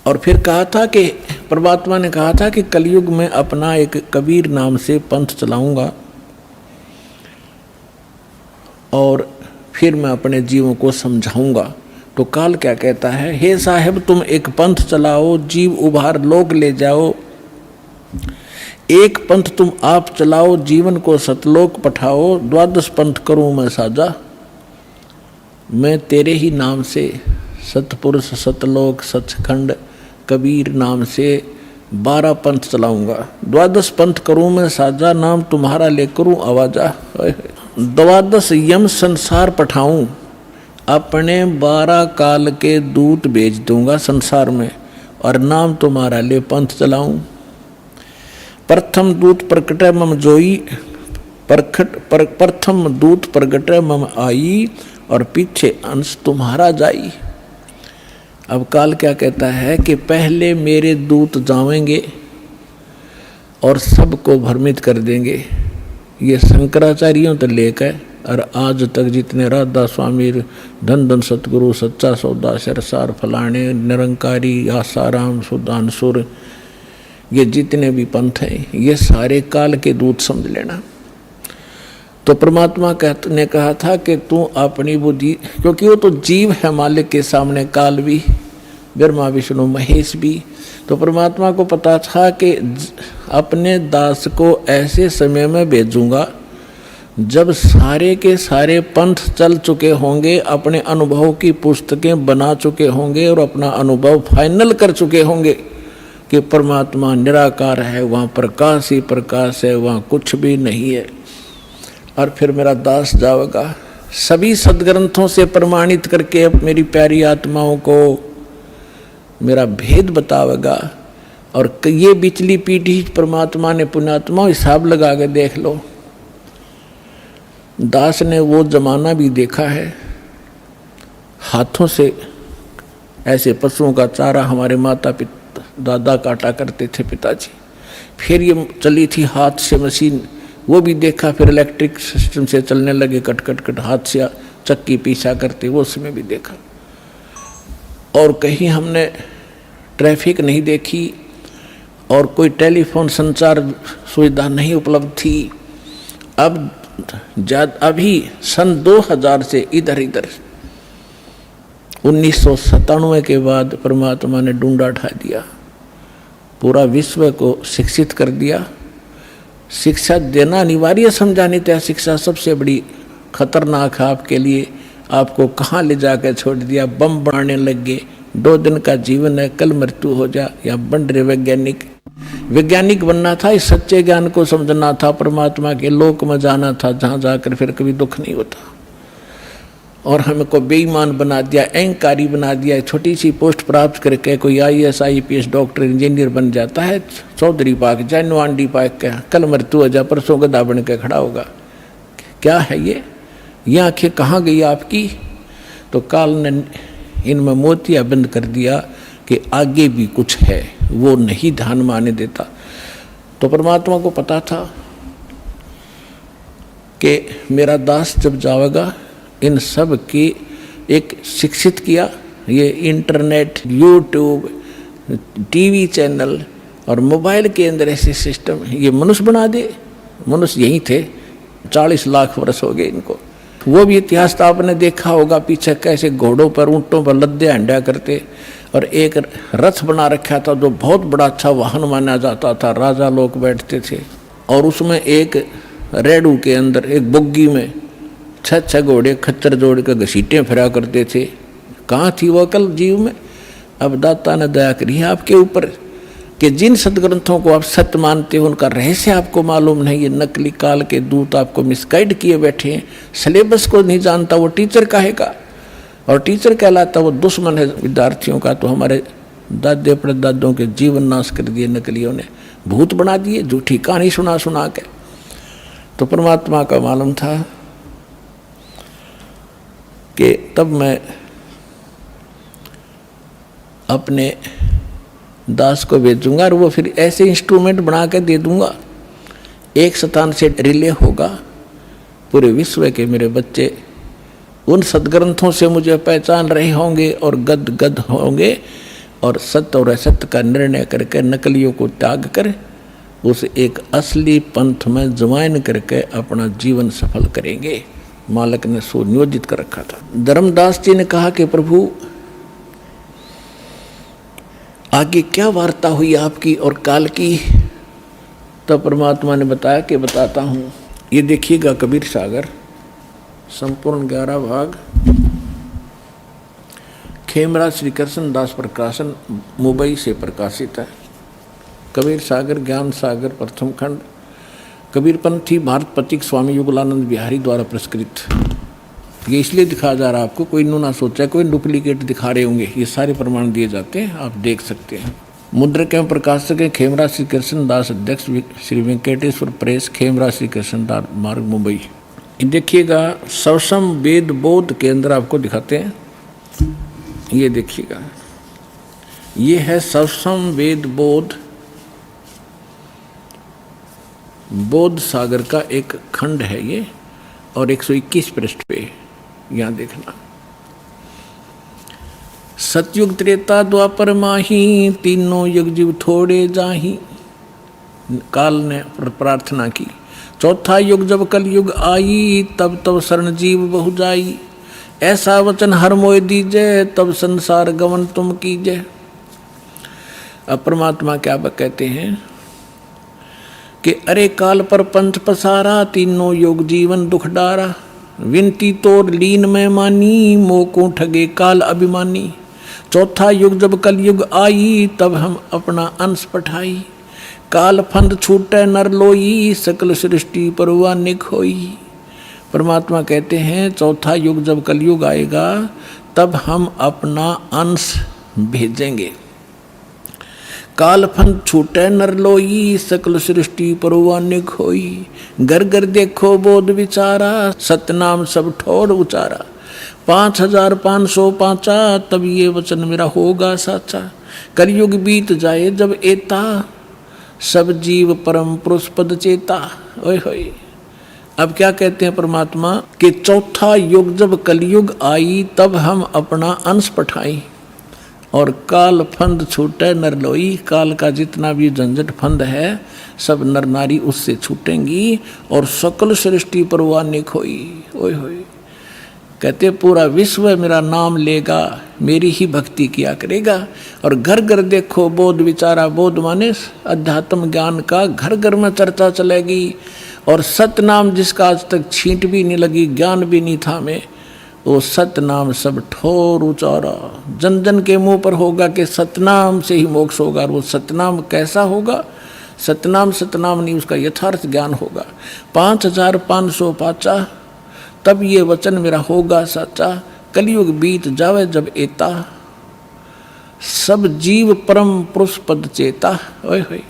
और फिर कहा था कि परमात्मा ने कहा था कि कलयुग में अपना एक कबीर नाम से पंथ चलाऊंगा और फिर मैं अपने जीवों को समझाऊंगा। तो काल क्या कहता है, हे साहेब तुम एक पंथ चलाओ, जीव उभार लोक ले जाओ। एक पंथ तुम आप चलाओ, जीवन को सतलोक पठाओ। 12 पंथ करूं मैं साजा, मैं तेरे ही नाम से सतपुरुष सतलोक सचखंड कबीर नाम से 12 पंथ चलाऊंगा। 12 पंथ करूं मैं साजा, नाम तुम्हारा ले करूं आवाजा। 12 यम संसार पठाऊं, अपने 12 काल के दूत भेज दूंगा संसार में और नाम तुम्हारा ले पंथ चलाऊं। प्रथम दूत प्रकटे मम जोई, प्रथम दूत प्रकटे मम आई और पीछे अंश तुम्हारा जाई। अब काल क्या कहता है कि पहले मेरे दूत जावेंगे और सबको भ्रमित कर देंगे। ये शंकराचार्यों तो लेकर और आज तक जितने राधा स्वामी, धन धन सतगुरु, सच्चा सौदा, सरसार, फलाने, निरंकारी, आसाराम, सुदानसुर, ये जितने भी पंथ हैं ये सारे काल के दूत समझ लेना। तो परमात्मा ने कहा था कि तू अपनी बुद्धि, क्योंकि वो तो जीव है मालिक के सामने, काल भी, ब्रह्मा विष्णु महेश भी। तो परमात्मा को पता था कि अपने दास को ऐसे समय में भेजूंगा जब सारे के सारे पंथ चल चुके होंगे, अपने अनुभव की पुस्तकें बना चुके होंगे और अपना अनुभव फाइनल कर चुके होंगे कि परमात्मा निराकार है, वहाँ प्रकाश ही प्रकाश है, वहाँ कुछ भी नहीं है। और फिर मेरा दास जाएगा सभी सदग्रंथों से प्रमाणित करके अब मेरी प्यारी आत्माओं को मेरा भेद बतावेगा। और ये बिचली पीढ़ी परमात्मा ने पुण्यात्मा हिसाब लगा के देख लो, दास ने वो जमाना भी देखा है, हाथों से ऐसे पशुओं का चारा हमारे माता पिता दादा काटा करते थे पिताजी। फिर ये चली थी हाथ से मशीन, वो भी देखा। फिर इलेक्ट्रिक सिस्टम से चलने लगे, कट कट कट हाथ से चक्की पीछा करते, वो उसमें भी देखा। और कहीं हमने ट्रैफिक नहीं देखी और कोई टेलीफोन संचार सुविधा नहीं उपलब्ध थी। अब अभी सन 2000 से इधर 1997 के बाद परमात्मा ने डूंडा उठा दिया, पूरा विश्व को शिक्षित कर दिया। शिक्षा देना अनिवार्य समझा, नहीं था शिक्षा सबसे बड़ी खतरनाक है आपके लिए। आपको कहाँ ले जाकर छोड़ दिया, बम बनाने लग गए। 2 दिन का जीवन है, कल मृत्यु हो जा। या बन रहे वैज्ञानिक बनना था, इस सच्चे ज्ञान को समझना था, परमात्मा के लोक में जाना था जहाँ जाकर फिर कभी दुख नहीं होता। और हमको बेईमान बना दिया, अहंकारी बना दिया। छोटी सी पोस्ट प्राप्त करके कोई IAS IPS डॉक्टर इंजीनियर बन जाता है, चौधरी पाक जानो आंडी पाक का, कल मृत्यु हो जा, परसों गधा बन के खड़ा होगा। क्या है ये आंखें कहाँ गई आपकी? तो काल ने इनमें मोतिया बंद कर दिया कि आगे भी कुछ है, वो नहीं ध्यान में आने देता। तो परमात्मा को पता था कि मेरा दास जब जाएगा, इन सब की एक शिक्षित किया। ये इंटरनेट, यूट्यूब, टीवी चैनल और मोबाइल के अंदर ऐसे सिस्टम, ये मनुष्य बना दे। मनुष्य यही थे, 40 लाख वर्ष हो गए इनको। वो भी इतिहास तो आपने देखा होगा, पीछे कैसे घोड़ों पर, ऊँटों पर लद्दे हंडा करते। और एक रथ बना रखा था जो बहुत बड़ा अच्छा वाहन माना जाता था, राजा लोग बैठते थे। और उसमें एक रेडू के अंदर, एक बुग्गी में 6 घोड़े खच्चर जोड़ कर घसीटें फिरा करते थे। कहाँ थी वो अकल जीव में? अब दाता ने दया करी है आपके ऊपर कि जिन सदग्रंथों को आप सत्य मानते हो उनका रहस्य आपको मालूम नहीं। ये नकली काल के दूत आपको मिसगाइड किए बैठे हैं। सिलेबस को नहीं जानता वो टीचर काहेगा, और टीचर कहलाता वो दुश्मन है विद्यार्थियों का। तो हमारे दादे परदादों के जीवन नाश कर दिए नकलियों ने, भूत बना दिए, झूठी कहानी सुना के। तो परमात्मा का मालूम था कि तब मैं अपने दास को भेजूंगा और वो फिर ऐसे इंस्ट्रूमेंट बना के दे दूंगा, एक स्थान से रिले होगा पूरे विश्व के मेरे बच्चे उन सदग्रंथों से मुझे पहचान रहे होंगे और गद गद होंगे। और सत्य और असत्य का निर्णय करके नकलियों को त्याग कर उस एक असली पंथ में ज्वाइन करके अपना जीवन सफल करेंगे। मालक ने सुनियोजित कर रखा था। धर्मदास जी ने कहा कि प्रभु आगे क्या वार्ता हुई आपकी और काल की? तो परमात्मा ने बताया कि बताता हूँ। ये देखिएगा कबीर सागर संपूर्ण 11 भाग, खेमराज श्री कृष्ण दास प्रकाशन मुंबई से प्रकाशित है। कबीर सागर ज्ञान सागर प्रथम खंड, कबीरपंथी भारत पथिक स्वामी युगलानंद बिहारी द्वारा पुरस्कृत। ये इसलिए दिखाया जा रहा है आपको, कोई इन्हों ना सोचा कोई डुप्लीकेट दिखा रहे होंगे। ये सारे प्रमाण दिए जाते हैं, आप देख सकते हैं। मुद्रक एवं प्रकाशक है खेमराज श्री कृष्ण दास, अध्यक्ष श्री वेंकटेश्वर प्रेस, खेमराज श्री कृष्ण दास मार्ग मुंबई। देखिएगा सवसम वेद बोध के अंदर आपको दिखाते हैं। ये देखिएगा, ये है सवसम वेद बोध, बोध सागर का एक खंड है ये, और 121 पृष्ठ पे यहाँ देखना। सतयुग त्रेता द्वापर माही, तीनों युग जीव थोड़े जाही। काल ने प्रार्थना की। चौथा युग जब कल युग आई, तब तब शरण जीव बहु जाई। ऐसा वचन हर मोय दीजय, तब संसार गमन तुम कीजय। अब परमात्मा क्या कहते हैं कि अरे काल पर पंथ पसारा, तीनों युग जीवन दुख डारा। विनती तोर लीन में मानी, मोको ठगे काल अभिमानी। चौथा युग जब कल युग आई, तब हम अपना अंश पठाई। काल फंद छूटे नर लोई, सकल सृष्टि परवा निक होई। परमात्मा कहते हैं चौथा युग जब कलयुग आएगा तब हम अपना अंश भेजेंगे। काल फंद छूटे नर लोई, सकल सृष्टि परवा निक होई। घर घर देखो बोध विचारा, सतनाम सब ठोड़ उचारा। 5505 तब ये वचन मेरा होगा साचा। कलयुग बीत जाए जब एता, सब जीव परम पुरुष पद चेता। ओए होए, अब क्या कहते हैं परमात्मा कि चौथा युग जब कलयुग आई, तब हम अपना अंश पठाई। और काल फंद छूटे नर लोई, काल का जितना भी झंझट फंद है सब नर नारी उससे छूटेंगी, और सकल सृष्टि परवानिक होई। ओए होए, कहते पूरा विश्व मेरा नाम लेगा, मेरी ही भक्ति किया करेगा। और घर घर देखो बोध विचारा, बोध माने अध्यात्म ज्ञान का घर घर में चर्चा चलेगी। और सतनाम जिसका आज तक छींट भी नहीं लगी, ज्ञान भी नहीं था में, वो सतनाम सब ठोर उचारा। जन जन के मुंह पर होगा कि सतनाम से ही मोक्ष होगा। और वो सतनाम कैसा होगा? सतनाम सतनाम नहीं, उसका यथार्थ ज्ञान होगा। 5505 तब ये वचन मेरा होगा सच्चा। कलयुग बीत जावे जब एता, सब जीव परम पुरुष पद चेता। ओए होए,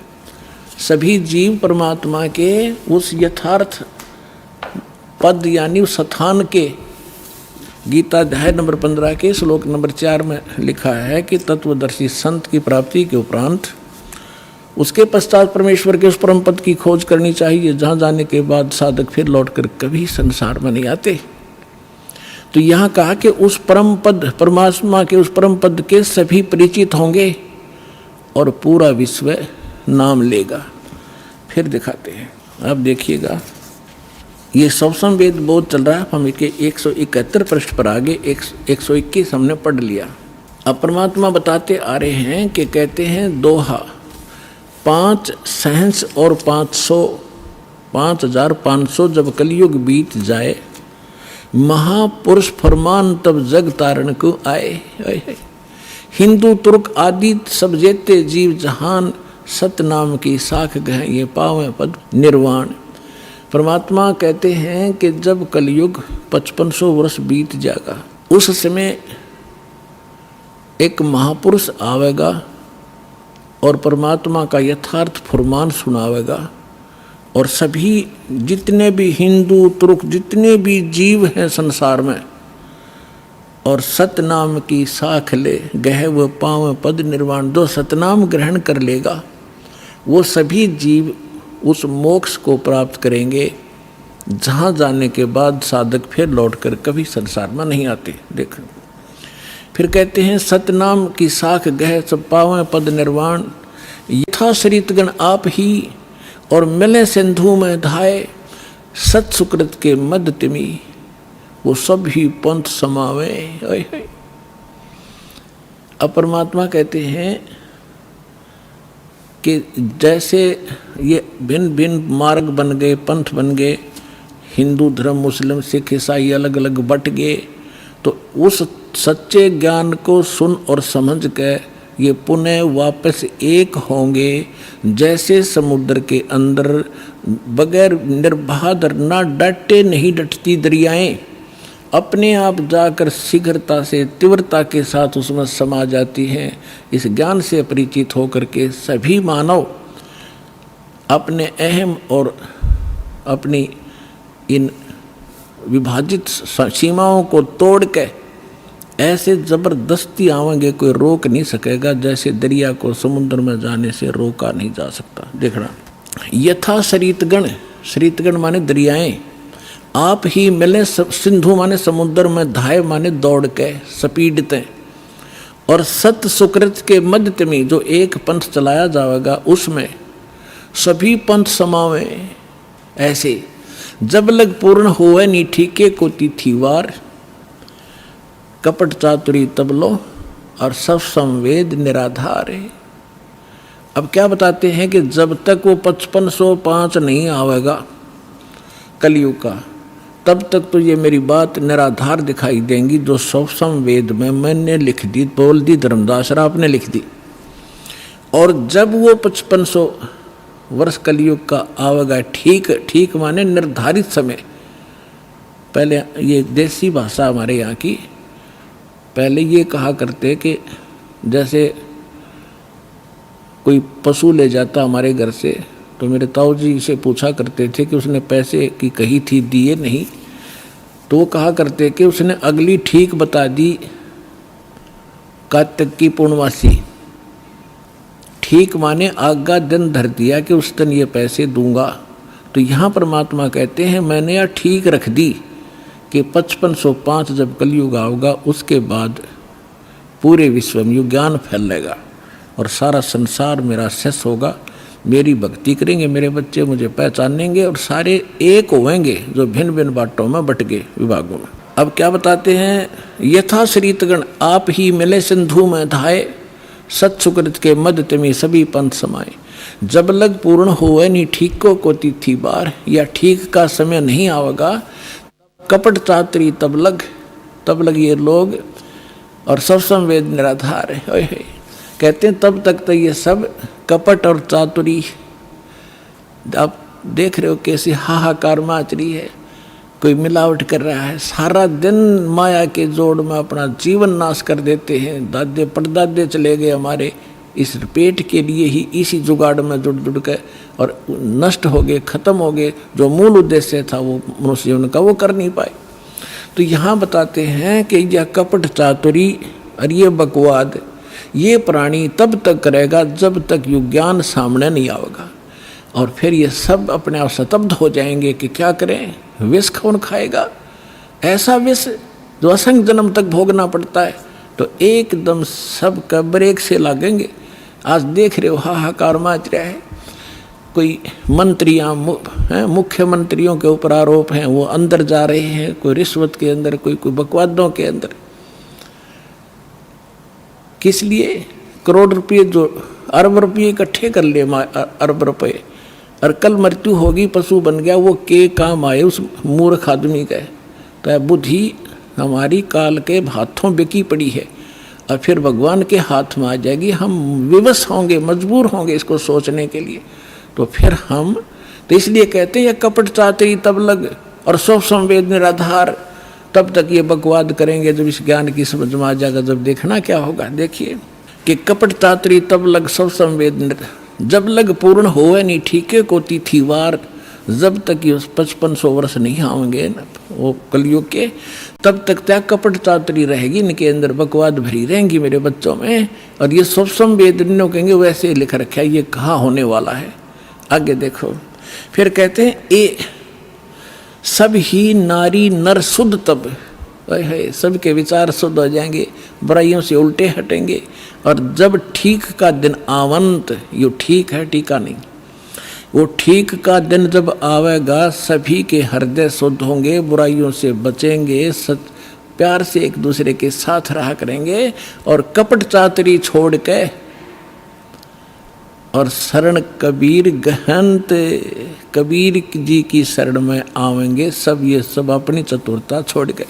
सभी जीव परमात्मा के उस यथार्थ पद यानी उस स्थान के, गीता अध्याय नंबर 15 के श्लोक नंबर 4 में लिखा है कि तत्वदर्शी संत की प्राप्ति के उपरांत उसके पश्चात परमेश्वर के उस परम पद की खोज करनी चाहिए, जहाँ जाने के बाद साधक फिर लौटकर कभी संसार में नहीं आते। तो यहाँ कहा कि उस परम पद, परमात्मा के उस परम पद के सभी परिचित होंगे और पूरा विश्व नाम लेगा। फिर दिखाते हैं, अब देखिएगा ये सवसम वेद बोध चल रहा है। हम इसके 171 पृष्ठ पर आगे 121 हमने पढ़ लिया। अब परमात्मा बताते आ रहे हैं कि कहते हैं दोहा 5 सहंस और 500 5500 जब कलयुग बीत जाए, महापुरुष फरमान तब जग तारण को आए। हिंदू तुर्क आदि सब जेते जीव जहान, सतनाम की साख गह ये पावे पद निर्वाण। परमात्मा कहते हैं कि जब कलयुग 5500 वर्ष बीत जाएगा, उस समय एक महापुरुष आवेगा और परमात्मा का यथार्थ फरमान सुनावेगा। और सभी जितने भी हिंदू तुर्क जितने भी जीव हैं संसार में, और सतनाम की साख ले गह व पाव पद निर्वाण, जो सतनाम ग्रहण कर लेगा वो सभी जीव उस मोक्ष को प्राप्त करेंगे, जहाँ जाने के बाद साधक फिर लौटकर कभी संसार में नहीं आते। देखो फिर कहते हैं सतनाम की साख गह सब पावें पद निर्वाण, यथा सरितगण आप ही और मिले सिंधु में धाये, सत सुकृत के मद तिमी वो सब ही पंथ समावे। अब परमात्मा कहते हैं कि जैसे ये भिन्न भिन्न मार्ग बन गए, पंथ बन गए, हिंदू धर्म, मुस्लिम, सिख, ईसाई अलग अलग बट गए, तो उस सच्चे ज्ञान को सुन और समझ के ये पुनः वापस एक होंगे। जैसे समुद्र के अंदर बगैर निर्बाध ना डटे नहीं डटती दरियाएं अपने आप जाकर शीघ्रता से तीव्रता के साथ उसमें समा जाती हैं। इस ज्ञान से परिचित होकर के सभी मानव अपने अहम और अपनी इन विभाजित सीमाओं को तोड़ के ऐसे जबरदस्ती आवेंगे, कोई रोक नहीं सकेगा, जैसे दरिया को समुद्र में जाने से रोका नहीं जा सकता। देखना, यथा सरितगण, सरितगण माने दरियाएं, आप ही मिले सिंधु माने समुद्र में, धाय माने दौड़ के स्पीडते, और सत सुकृत के मध्य में जो एक पंथ चलाया जाएगा उसमें सभी पंथ समावे। ऐसे जब लग पूर्ण होवे नी ठीके को तिथिवार, कपट चातुरी तब लो और सब संवेद निराधार है। अब क्या बताते हैं कि जब तक वो 5505 नहीं आवेगा कलयुग का, तब तक तो ये मेरी बात निराधार दिखाई देंगी, जो सब संवेद में मैंने लिख दी, बोल दी, धर्मदास राव ने लिख दी। और जब वो 5500 वर्ष कलयुग का आवेगा, ठीक ठीक माने निर्धारित समय, पहले ये देसी भाषा हमारे यहाँ की, पहले ये कहा करते कि जैसे कोई पशु ले जाता हमारे घर से, तो मेरे ताऊ जी से पूछा करते थे कि उसने पैसे की कही थी, दिए नहीं, तो वो कहा करते कि उसने अगली ठीक बता दी, कार्तिक की पूर्णमासी, ठीक माने आगा दिन धर दिया कि उस दिन ये पैसे दूंगा। तो यहाँ परमात्मा कहते हैं मैंने यह ठीक रख दी कि 5505 जब कलयुग आएगा उसके बाद पूरे विश्व में युग ज्ञान फैलेगा और सारा संसार मेरा शेष होगा, मेरी भक्ति करेंगे, मेरे बच्चे मुझे पहचानेंगे और सारे एक होंगे जो भिन्न भिन्न बाटों में बट गए विभागों में। अब क्या बताते हैं, यथा श्रीतगण आप ही मिले सिंधु में धाये, सत सुकृत के मध्य में सभी पंथ समाये। जब लग पूर्ण होवे नी ठीक को तिथि बार, या ठीक का समय नहीं आवेगा, कपट चातरी तब लग ये लोग और सब संवेद निराधार है। कहते हैं तब तक तो ये सब कपट और चातुरी, आप देख रहे हो कैसी हाहाकार मच रही है, कोई मिलावट कर रहा है, सारा दिन माया के जोड़ में अपना जीवन नाश कर देते हैं। दादे परदादे चले गए हमारे इस पेट के लिए ही, इसी जुगाड़ में जुड़ के और नष्ट हो गए, खत्म हो गए। जो मूल उद्देश्य था वो मनुष्य जीवन का वो कर नहीं पाए। तो यहाँ बताते हैं कि यह कपट चातुरी और ये बकवाद ये प्राणी तब तक करेगा जब तक युग ज्ञान सामने नहीं आएगा, और फिर ये सब अपने आप स्तब्ध हो जाएंगे कि क्या करें, विष कौन खाएगा, ऐसा विष जो असंख्य जन्म तक भोगना पड़ता है। तो एकदम सब का ब्रेक से लगेंगे। आज देख रहे हो हाहाकार मच रहा है, कोई मंत्रियां मुख्यमंत्रियों के ऊपर आरोप हैं, वो अंदर जा रहे हैं, कोई रिश्वत के अंदर, कोई बकवादों के अंदर। किस लिए? करोड़ रुपये जो अरब रुपये इकट्ठे कर लिए, अरब रुपये, और कल मृत्यु होगी, पशु बन गया, वो के काम आए उस मूर्ख आदमी का। तो बुद्धि हमारी काल के हाथों बिकी पड़ी है और फिर भगवान के हाथ में आ जाएगी। हम विवश होंगे, मजबूर होंगे इसको सोचने के लिए। तो फिर हम तो इसलिए कहते हैं कपट चातरी तब लग और सब संवेद निराधार, तब तक ये बकवाद करेंगे जब इस ज्ञान की समझ में आ जाएगा। जब देखना क्या होगा, देखिए कि कपट चातरी तब लग सब संवेद, जब लग पूर्ण होवे नहीं ठीके को तिथिवार, जब तक ये 5500 वर्ष नहीं आएंगे ना वो कलयुग के, तब तक त्या कपट चातरी रहेगी, इनके अंदर बकवाद भरी रहेंगी मेरे बच्चों में। और ये सब संवेद कहेंगे वैसे लिख रखा है, ये कहाँ होने वाला है। आगे देखो, फिर कहते हैं ए सब ही नारी नर शुद्ध तब, है सबके विचार शुद्ध हो जाएंगे, बुराइयों से उल्टे हटेंगे। और जब ठीक का दिन आवंत, ये ठीक है टीका नहीं, वो ठीक का दिन जब आवेगा सभी के हृदय शुद्ध होंगे, बुराइयों से बचेंगे, प्यार से एक दूसरे के साथ रहा करेंगे और कपट चातरी छोड़ के और शरण कबीर गहंत, कबीर जी की शरण में आवेंगे सब। ये सब अपनी चतुरता छोड़ गए।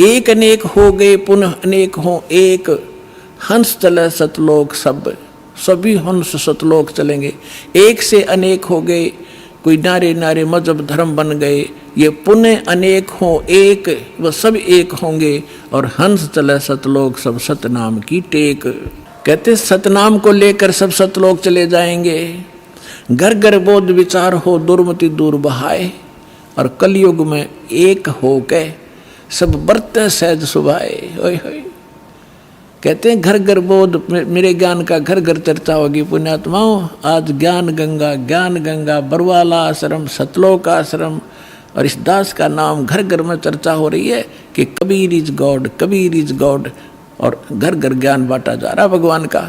एक अनेक हो गए पुनः अनेक हो एक, हंस चले सतलोक सब, सभी हंस सतलोक चलेंगे। एक से अनेक हो गए, कोई नारे नारे मजहब धर्म बन गए, ये पुण्य अनेक हो एक, वह सब एक होंगे और हंस चले सतलोक सब सतनाम की टेक। कहते सतनाम को लेकर सब सतलोक चले जाएंगे। घर घर बोध विचार हो दुर्मति दूर बहाए, और कलयुग में एक हो के सब बरते सहज सुभाए। ओए होए, कहते हैं घर घर बोध, मेरे ज्ञान का घर घर चर्चा होगी पुण्यात्माओं। आज ज्ञान गंगा बरवाला आश्रम, सतलोक आश्रम और इस दास का नाम घर घर में चर्चा हो रही है कि Kabir is God, Kabir is God. और घर घर ज्ञान बांटा जा रहा भगवान का।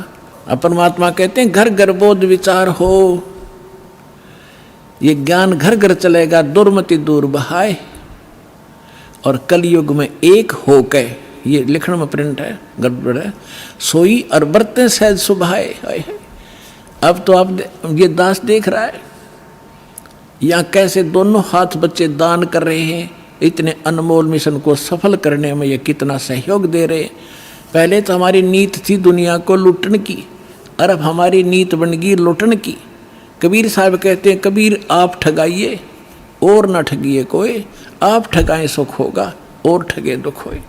परमात्मा कहते हैं घर घर बोध विचार हो, ये ज्ञान घर घर चलेगा, दुर्मति दूर बहाए और कलयुग में एक हो के, ये लिखण में प्रिंट है गड़बड़ है, सोई और बरते सहज सुभाए। अब तो आप ये दास देख रहा है यहाँ कैसे दोनों हाथ बच्चे दान कर रहे हैं, इतने अनमोल मिशन को सफल करने में ये कितना सहयोग दे रहे हैं। पहले तो हमारी नीत थी दुनिया को लूटने की, और अब हमारी नीत बन गई लूटने की। कबीर साहब कहते हैं कबीर आप ठगाइए और न ठगिए कोई, आप ठगाएं सुख होगा और ठगे दुख होए।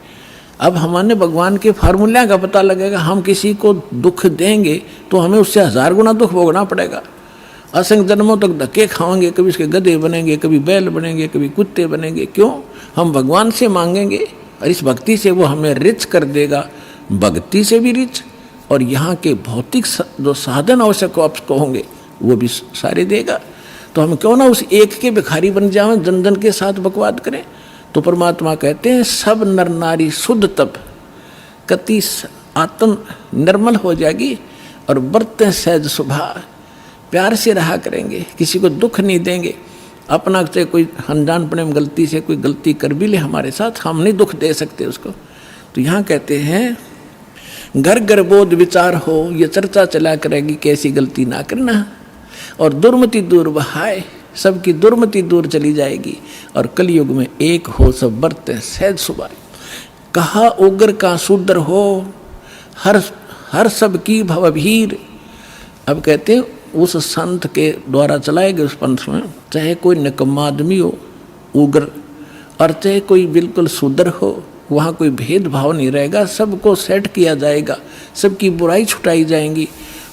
अब हमारे भगवान के फार्मूला का पता लगेगा। हम किसी को दुख देंगे तो हमें उससे 1000 गुना दुख भोगना पड़ेगा। असंख्य जन्मों तक धक्के खाएंगे, कभी उसके गधे बनेंगे, कभी बैल बनेंगे, कभी कुत्ते बनेंगे। क्यों? हम भगवान से मांगेंगे और इस भक्ति से वो हमें रिच कर देगा, भक्ति से भी रिच, और यहाँ के भौतिक जो साधन आवश्यक आपको होंगे वो भी सारे देगा। तो हम क्यों ना उस एक के भिखारी बन जाएं, जन जन के साथ बकवाद करें। तो परमात्मा कहते हैं सब नर नारी शुद्ध तब कति आत्म निर्मल हो जाएगी और बरते सहज सुभा, प्यार से रहा करेंगे, किसी को दुख नहीं देंगे। अपना से कोई अनजानपने में गलती से कोई गलती कर भी ले हमारे साथ, हम नहीं दुख दे सकते उसको। तो यहाँ कहते हैं घर घर बोध विचार हो, ये चर्चा चला करेगी कैसी गलती ना करना, और दुर्मति दूर बहाए, सबकी दुर्मति दूर चली जाएगी और कलयुग में एक हो सब बरते सहज सुभाए। कहा उग्र का शूद्र हो हर सब की भवभीर। अब कहते हैं उस संत के द्वारा चलाए गए उस पंथ में चाहे कोई निकम्मा आदमी हो उग्र, और चाहे कोई बिल्कुल शूद्र हो, वहाँ कोई भेदभाव नहीं रहेगा, सबको सेट किया जाएगा, सबकी बुराई छुटाई जाएंगी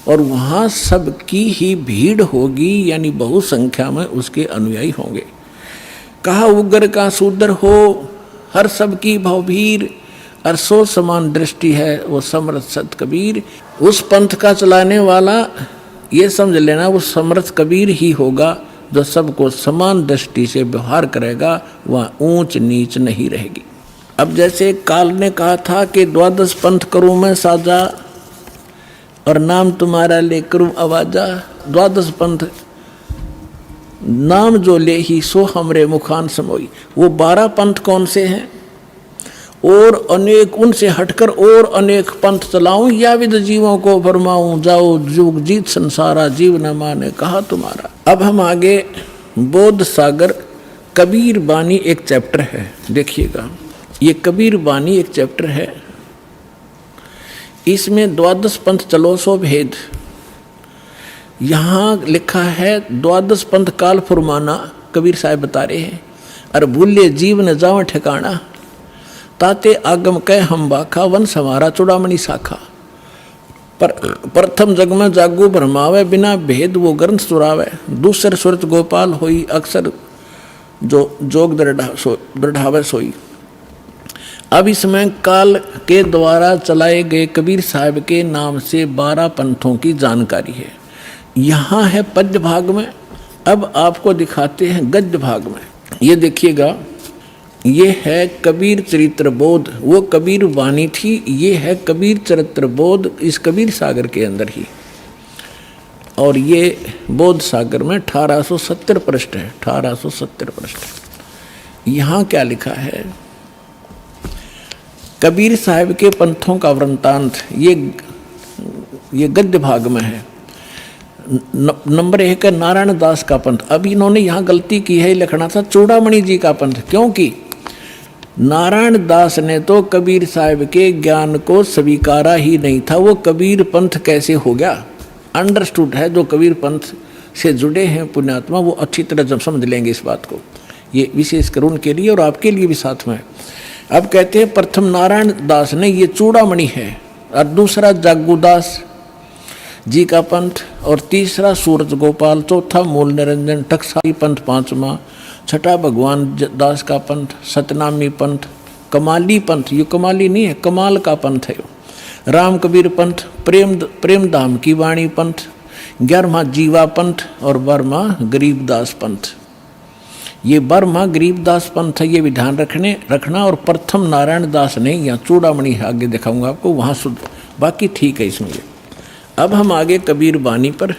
और वहाँ सबकी ही भीड़ होगी, यानी बहु संख्या में उसके अनुयायी होंगे। कहा उग्र का शूद्र हो हर सबकी भवभीर, और सो समान दृष्टि है वो समर्थ सत कबीर। उस पंथ का चलाने वाला ये समझ लेना वो समर्थ कबीर ही होगा जो सबको समान दृष्टि से व्यवहार करेगा, वहाँ ऊंच नीच नहीं रहेगी। अब जैसे काल ने कहा था कि 12 पंथ करूँ मैं साजा और नाम तुम्हारा ले करूँ आवाजा। 12 पंथ नाम जो ले ही सो हमरे मुखान समोई। वो 12 पंथ कौन से हैं? और अनेक उनसे हटकर और अनेक पंथ चलाऊं या विद जीवों को फरमाऊं, जाओ जुग जीत संसारा जीव न माने कहा तुम्हारा। अब हम आगे बोध सागर कबीर बानी एक चैप्टर है, देखिएगा ये कबीर बानी एक चैप्टर है, इसमें 12 पंथ चलो सो भेद। यहाँ लिखा है 12 पंथ काल फुरमाना, कबीर साहब बता रहे हैं। और भूले जीव न जाओ ठिकाना, ताते आगम कह हम बाखा वन समारा चुड़ामणि शाखा। पर प्रथम जग में जागू भरमावे, बिना भेद वो ग्रंथ सुरावे। दूसर सुरत गोपाल होई, अक्सर जो जोग दृढ़ावे सोई। अब इसमें काल के द्वारा चलाए गए कबीर साहब के नाम से 12 पंथों की जानकारी है। यहाँ है पद्य भाग में। अब आपको दिखाते हैं गद्य भाग में। ये देखिएगा ये है कबीर चरित्र बोध, वो कबीर वाणी थी, ये है कबीर चरित्र बोध इस कबीर सागर के अंदर ही। और ये बोध सागर में 1870 पृष्ठ है, 1870 पृष्ठ। यहाँ क्या लिखा है, कबीर साहब के पंथों का वृंतांत, ये गद्य भाग में है। नंबर 1 है नारायण दास का पंथ। अब इन्होंने यहाँ गलती की है, लिखना था चूड़ामणि जी का पंथ, क्योंकि नारायण दास ने तो कबीर साहब के ज्ञान को स्वीकारा ही नहीं था। वो कबीर पंथ कैसे हो गया, अंडरस्टूड है। जो कबीर पंथ से जुड़े हैं पुण्यात्मा, वो अच्छी तरह जब समझ लेंगे इस बात को। ये विशेष कर उनके लिए और आपके लिए भी साथ में। अब कहते हैं प्रथम नारायण दास ने, ये चूड़ामणि है, और दूसरा जागूदास जी का पंथ, और तीसरा सूरज गोपाल, चौथा मूल निरंजन टकसाली पंथ, पांचवा, छठा भगवान दास का पंथ, सतनामी पंथ, कमाली पंथ, ये कमाली नहीं है, कमाल का पंथ है, राम कबीर पंथ, प्रेम धाम की वाणी पंथ, 11वां जीवा पंथ, और 12वां गरीबदास पंथ। ये 12वां गरीबदास पंथ है, ये भी ध्यान रखना। और प्रथम नारायण दास ने, यहाँ चूड़ामणि आगे दिखाऊंगा आपको, वहाँ शुद्ध, बाकी ठीक है इसमें। अब हम आगे कबीर वाणी पर,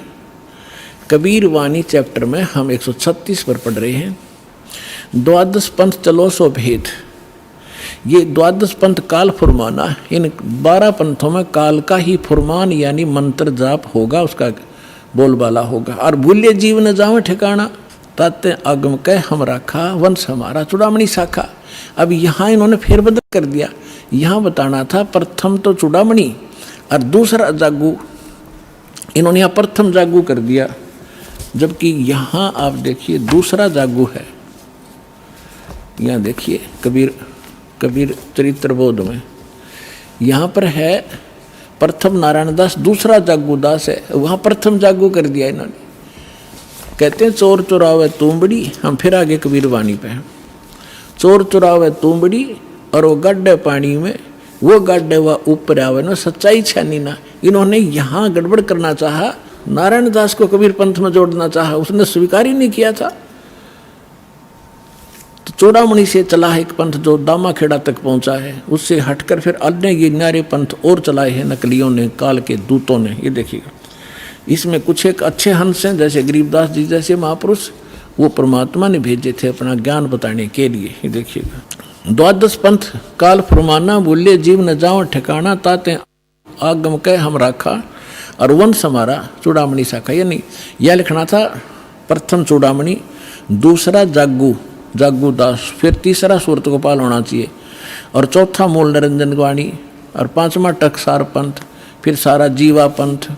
कबीर वाणी चैप्टर में हम 136 पर पढ़ रहे हैं। द्वादश पंथ चलो सो भेद। ये द्वादश पंथ काल फुरमाना, इन 12 पंथों में काल का ही फुरमान यानी मंत्र जाप होगा, उसका बोलबाला होगा। और भूल्य जीव न जावे ठिकाना, ताते आगम कह हम राखा, वंश हमारा चूड़ामणि शाखा। अब यहाँ इन्होंने फेरबदल कर दिया, यहाँ बताना था प्रथम तो चूड़ामणि और दूसरा जागू, इन्होंने यहाँ प्रथम जागू कर दिया, जबकि यहाँ आप देखिए दूसरा जागू है। यहाँ देखिए कबीर चरित्र बोध में यहाँ पर है प्रथम नारायण दास, दूसरा जागू दास है, वहाँ प्रथम जागू कर दिया इन्होंने। कहते हैं चोर चुरावे तुमबड़ी, हम फिर आगे कबीर वाणी पे हैं। चोर चुरावे तुमबड़ी और वो गड्ढे पानी में, वो गड्ढे व ऊपर आवे ना, सच्चाई छानी ना। इन्होंने यहाँ गड़बड़ करना चाहा, नारायण दास को कबीर पंथ में जोड़ना चाहा, उसने स्वीकार ही नहीं किया था। तो चूड़ामणि से चला है एक पंथ जो दामाखेड़ा तक पहुंचा है, उससे हटकर फिर अन्य ये न्यारे पंथ और चलाए हैं नकलियों ने, काल के दूतों ने। ये देखिएगा, इसमें कुछ एक अच्छे हंस हैं, जैसे गरीबदास जी जैसे महापुरुष, वो परमात्मा ने भेजे थे अपना ज्ञान बताने के लिए। ये देखिएगा, द्वादश पंथ काल फुरमाना, बोले जीव न जाओ ठिकाना, ताते आगम कह हम राखा, और वंश हमारा चूड़ामणि शाखा। यानी यह लिखना था प्रथम चूड़ामणि, दूसरा जागू दास, फिर तीसरा सूरत गोपाल होना चाहिए, और चौथा मूल निरंजन वाणी, और 5वां टकसार पंथ, फिर सारा जीवा पंथ,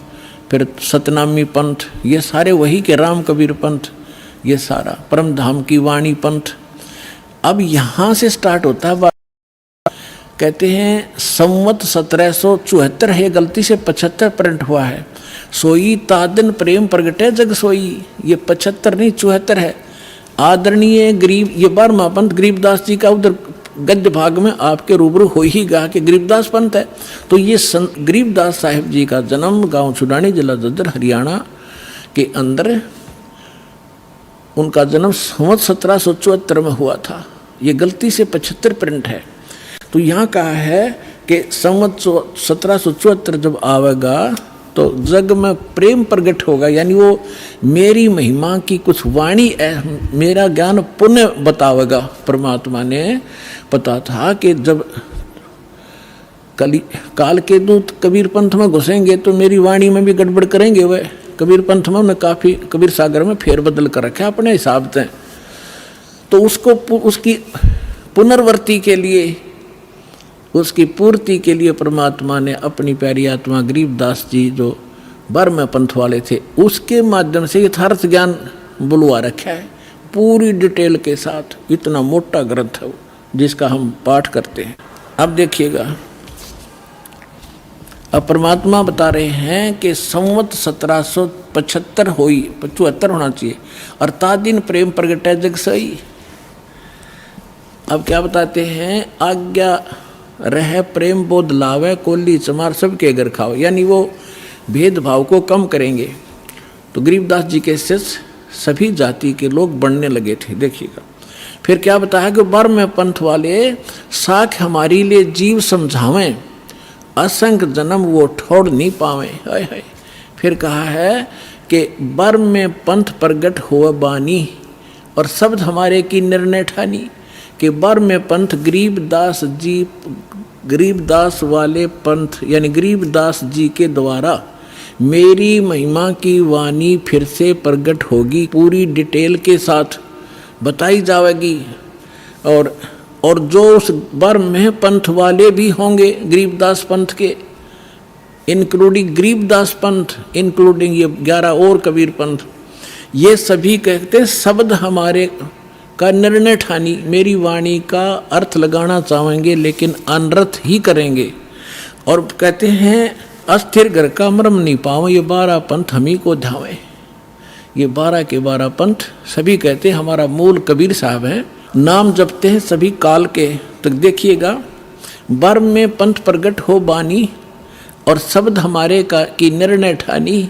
फिर सतनामी पंथ, ये सारे वही के राम कबीर पंथ, ये सारा परम धाम की वाणी पंथ। अब यहाँ से स्टार्ट होता है, कहते हैं संवत 1774 है, गलती से 75 प्रिंट हुआ है। सोई तादन प्रेम प्रगटे जग सोई, ये 75 नहीं 74 है। आदरणीय गरीब, ये 12वां पंथ गरीबदास जी का उधर गद्य भाग में आपके रूबरू हो ही गा कि गरीबदास पंथ है। तो ये गरीबदास साहिब जी का जन्म गांव छुड़ानी, जिला जज्जर, हरियाणा के अंदर उनका जन्म संवत 1774 में हुआ था। ये गलती से 75 प्रिंट है। तो यहाँ कहा है कि संवत 1774 जब आवेगा तो जग में प्रेम प्रकट होगा, यानी वो मेरी महिमा की कुछ वाणी, मेरा ज्ञान पुण्य बतावेगा। परमात्मा ने पता था कि जब काल के दूत कबीर पंथ में घुसेंगे तो मेरी वाणी में भी गड़बड़ करेंगे। वह कबीर पंथ में उन्हें काफ़ी कबीर सागर में फेरबदल कर रखा अपने हिसाब से। तो उसको उसकी पुनर्वर्ती के लिए, उसकी पूर्ति के लिए परमात्मा ने अपनी प्यारी आत्मा गरीबदास जी जो 12वें पंथ वाले थे, उसके माध्यम से यथार्थ ज्ञान बुलवा रखा है पूरी डिटेल के साथ। इतना मोटा ग्रंथ है वो, जिसका हम पाठ करते हैं। अब देखिएगा, अब परमात्मा बता रहे हैं कि संवत 1775 हुई, 75 होना चाहिए, और तादिन प्रेम प्रगटे जग सई। अब क्या बताते हैं, आज्ञा रह प्रेम बोध लावे, कोली चमार सबके घर खाओ, यानी वो भेदभाव को कम करेंगे। तो गरीबदास जी के शिष्य सभी जाति के लोग बढ़ने लगे थे। देखिएगा, फिर क्या बताया कि बर्म पंथ वाले साख हमारी लिए जीव समझावें, असंख्य जन्म वो ठोड़ नहीं पावे। हाय हाय। फिर कहा है कि बर्म में पंथ प्रगट हुआ बानी और शब्द हमारे की निर्णय ठानी, कि बर्म में पंथ गरीबदास जी, गरीबदास वाले पंथ यानी गरीबदास जी के द्वारा मेरी महिमा की वाणी फिर से प्रगट होगी, पूरी डिटेल के साथ बताई जाएगी। और जो उस बर्म में पंथ वाले भी होंगे गरीबदास पंथ के, इंक्लूडिंग गरीबदास पंथ, इंक्लूडिंग ये 11 और कबीर पंथ, ये सभी कहते हैं शब्द हमारे का निर्णय ठानी, मेरी वाणी का अर्थ लगाना चाहेंगे लेकिन अनर्थ ही करेंगे। और कहते हैं अस्थिर घर का मर्म नहीं पाओ, ये 12 पंथ हम ही को ध्यावे। ये 12 के 12 पंथ सभी कहते हैं हमारा मूल कबीर साहब हैं, नाम जपते हैं सभी काल के। तो देखिएगा, बर्म में पंथ प्रगट हो बानी और शब्द हमारे का की निर्णय ठानी,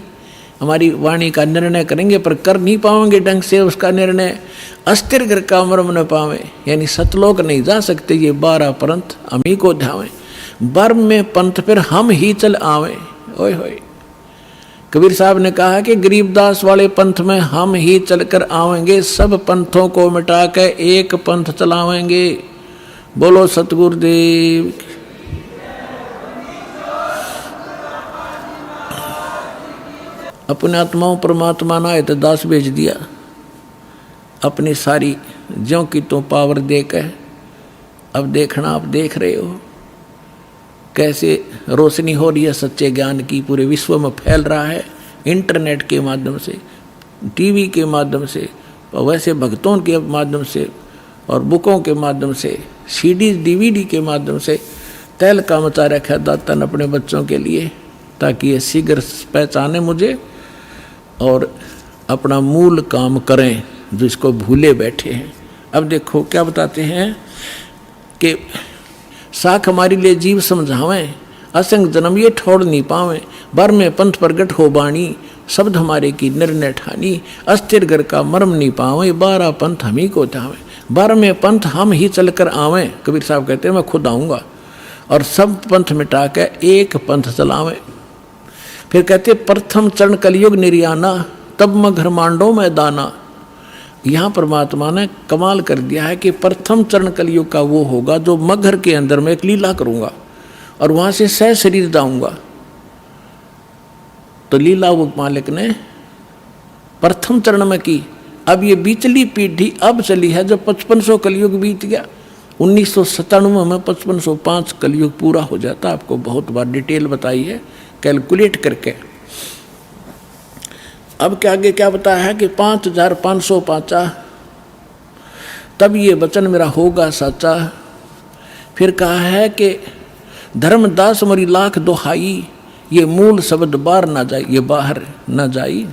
हमारी वाणी का निर्णय करेंगे पर कर नहीं पाएंगे ढंग से उसका निर्णय। अस्थिर घर का मर्म न पावे, यानी सतलोक नहीं जा सकते, ये 12 पंथ हम ही को ध्यावे। बर्म में पंथ फिर हम ही चल आवे। ओए होए, कबीर साहब ने कहा कि गरीबदास वाले पंथ में हम ही चलकर आवेंगे, सब पंथों को मिटा के एक पंथ चलावेंगे। बोलो सतगुरुदेव। अपने आत्माओं परमात्मा ना है तो दास भेज दिया, अपनी सारी ज्यों की तो पावर देकर। अब देखना, आप देख रहे हो कैसे रोशनी हो रही है सच्चे ज्ञान की, पूरे विश्व में फैल रहा है इंटरनेट के माध्यम से, टीवी के माध्यम से, वैसे भक्तों के माध्यम से और बुकों के माध्यम से, सीडीज डीवीडी के माध्यम से तैल का मचा रखा दाता ने अपने बच्चों के लिए, ताकि ये शीघ्र पहचाने मुझे और अपना मूल काम करें जो इसको भूले बैठे हैं। अब देखो क्या बताते हैं कि साख हमारी लिए जीव समझावें, असंग जन्म ये ठोड़ नहीं पावें, बर में पंथ प्रगट हो बाणी, शब्द हमारे की निर्णय ठानी, अस्थिर घर का मर्म नहीं पावें, 12 पंथ हम ही को ध्यावें। बर में पंथ हम ही चलकर आवें, कबीर साहब कहते हैं मैं खुद आऊँगा और सब पंथ मिटा के एक पंथ चलावें। फिर कहते प्रथम चरण कलयुग निर्याना, तब मैं घर मांडो में दाना। यहाँ परमात्मा ने कमाल कर दिया है कि प्रथम चरण कलयुग का वो होगा जो मगर के अंदर मैं एक लीला करूँगा और वहाँ से सह शरीर दाऊँगा। तो लीला वो मालिक ने प्रथम चरण में की। अब ये बीचली पीढ़ी अब चली है, जब 5500 कलयुग बीत गया, 1997 में 5505 कलयुग पूरा हो जाता। आपको बहुत बार डिटेल बताई है कैलकुलेट करके। अब क्या आगे क्या बताया है कि 5505 तब ये वचन मेरा होगा सच्चा। फिर कहा है कि धर्मदास मरी लाख दोहाई, ये मूल शब्द बाहर ना जाए, ये बाहर ना जाई,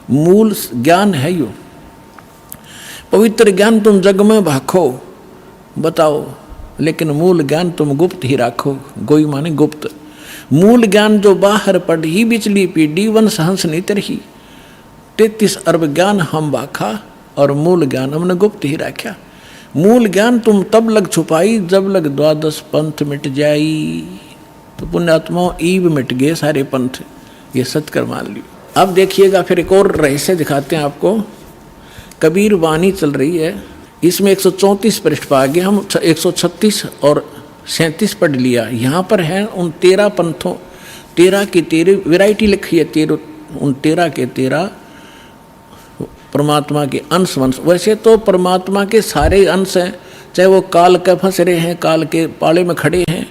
मूल ज्ञान है यो। पवित्र ज्ञान तुम जग में भाखो, बताओ, लेकिन मूल ज्ञान तुम गुप्त ही राखो। गोई माने गुप्त। मूल ज्ञान जो बाहर पढ़ी, बिचली पीढ़ी वंश हंस नितर ही, 33 अरब ज्ञान हम बाखा और मूल ज्ञान हमने गुप्त ही रखा। मूल ज्ञान तुम तब लग छुपाई, जब लग 12 पंथ मिट जाई। तो पुण्यात्माओं ईब मिट गए सारे पंथ, ये सत्कर मान लियो। अब देखिएगा फिर एक और रहस्य दिखाते हैं आपको। कबीर वाणी चल रही है, इसमें 134 पृष्ठ पर आगे हम 136 और 37 पढ़ लिया। यहाँ पर है उन 13 पंथों, 13 की 13 वैरायटी लिखी है, 13 उन 13 के 13 परमात्मा के अंश वंश। वैसे तो परमात्मा के सारे अंश हैं, चाहे वो काल के फंस रहे हैं, काल के पाले में खड़े हैं।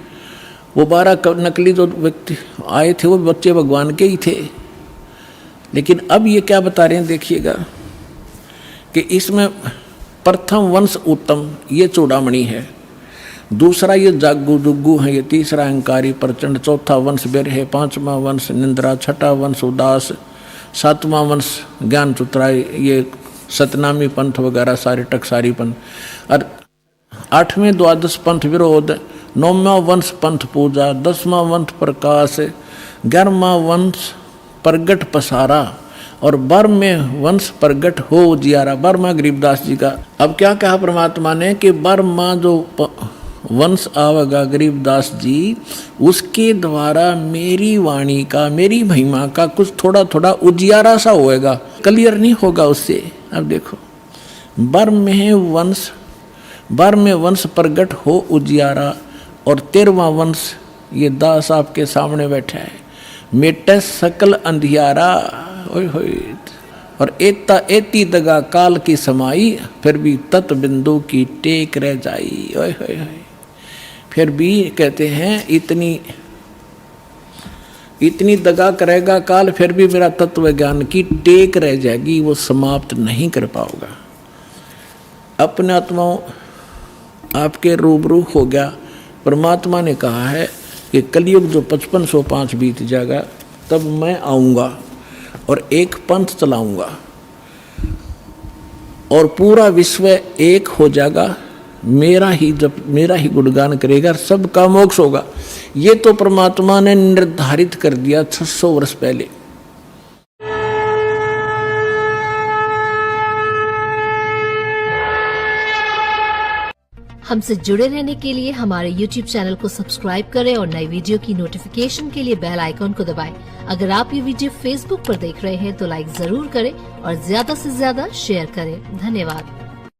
वो 12 नकली जो व्यक्ति आए थे वो बच्चे भगवान के ही थे। लेकिन अब ये क्या बता रहे हैं देखिएगा कि इसमें प्रथम वंश उत्तम, ये चूड़ामणि है। दूसरा ये जागू जुग्गू है, ये तीसरा अहंकारी प्रचंड, चौथा वंश बेर है, 5वां वंश निंद्रा, 6ठा वंश उदास, 7वां वंश ज्ञान चुतराई, ये सतनामी पंथ वगैरह सारे टकसारी पंथ, और 8वें 12 पंथ विरोध, 9वां वंश पंथ पूजा, 10वां वंश प्रकाश, 11वां वंश प्रगट पसारा, और बर्म में वंश प्रगट हो उजियारा, बर्मा गरीबदास जी का। अब क्या कहा परमात्मा ने कि बर्मा जो वंश आवेगा गरीबदास जी, उसके द्वारा मेरी वाणी का, मेरी महिमा का कुछ थोड़ा थोड़ा उजियारा सा होएगा, क्लियर नहीं होगा उससे। अब देखो, बर्म में वंश प्रगट हो उजियारा, और 13वां वंश ये दास आपके सामने बैठा है, मेटे सकल अंधियारा, ओए होए, और एता एती दगा काल की समाई, फिर भी तत् बिंदु की टेक रह जाई, ओए होए होए। फिर भी कहते हैं इतनी दगा करेगा काल, फिर भी मेरा तत्व ज्ञान की टेक रह जाएगी, वो समाप्त नहीं कर पाओगा। अपने आत्माओं आपके रूबरू हो गया। परमात्मा ने कहा है कि कलयुग जो 5505 बीत जाएगा, तब मैं आऊँगा और एक पंथ चलाऊँगा और पूरा विश्व एक हो जाएगा, मेरा ही गुणगान करेगा, सबका मोक्ष होगा। ये तो परमात्मा ने निर्धारित कर दिया 600 वर्ष पहले। हमसे जुड़े रहने के लिए हमारे YouTube चैनल को सब्सक्राइब करें और नई वीडियो की नोटिफिकेशन के लिए बेल आइकॉन को दबाएं। अगर आप ये वीडियो Facebook पर देख रहे हैं तो लाइक जरूर करें और ज्यादा से ज्यादा शेयर करें। धन्यवाद।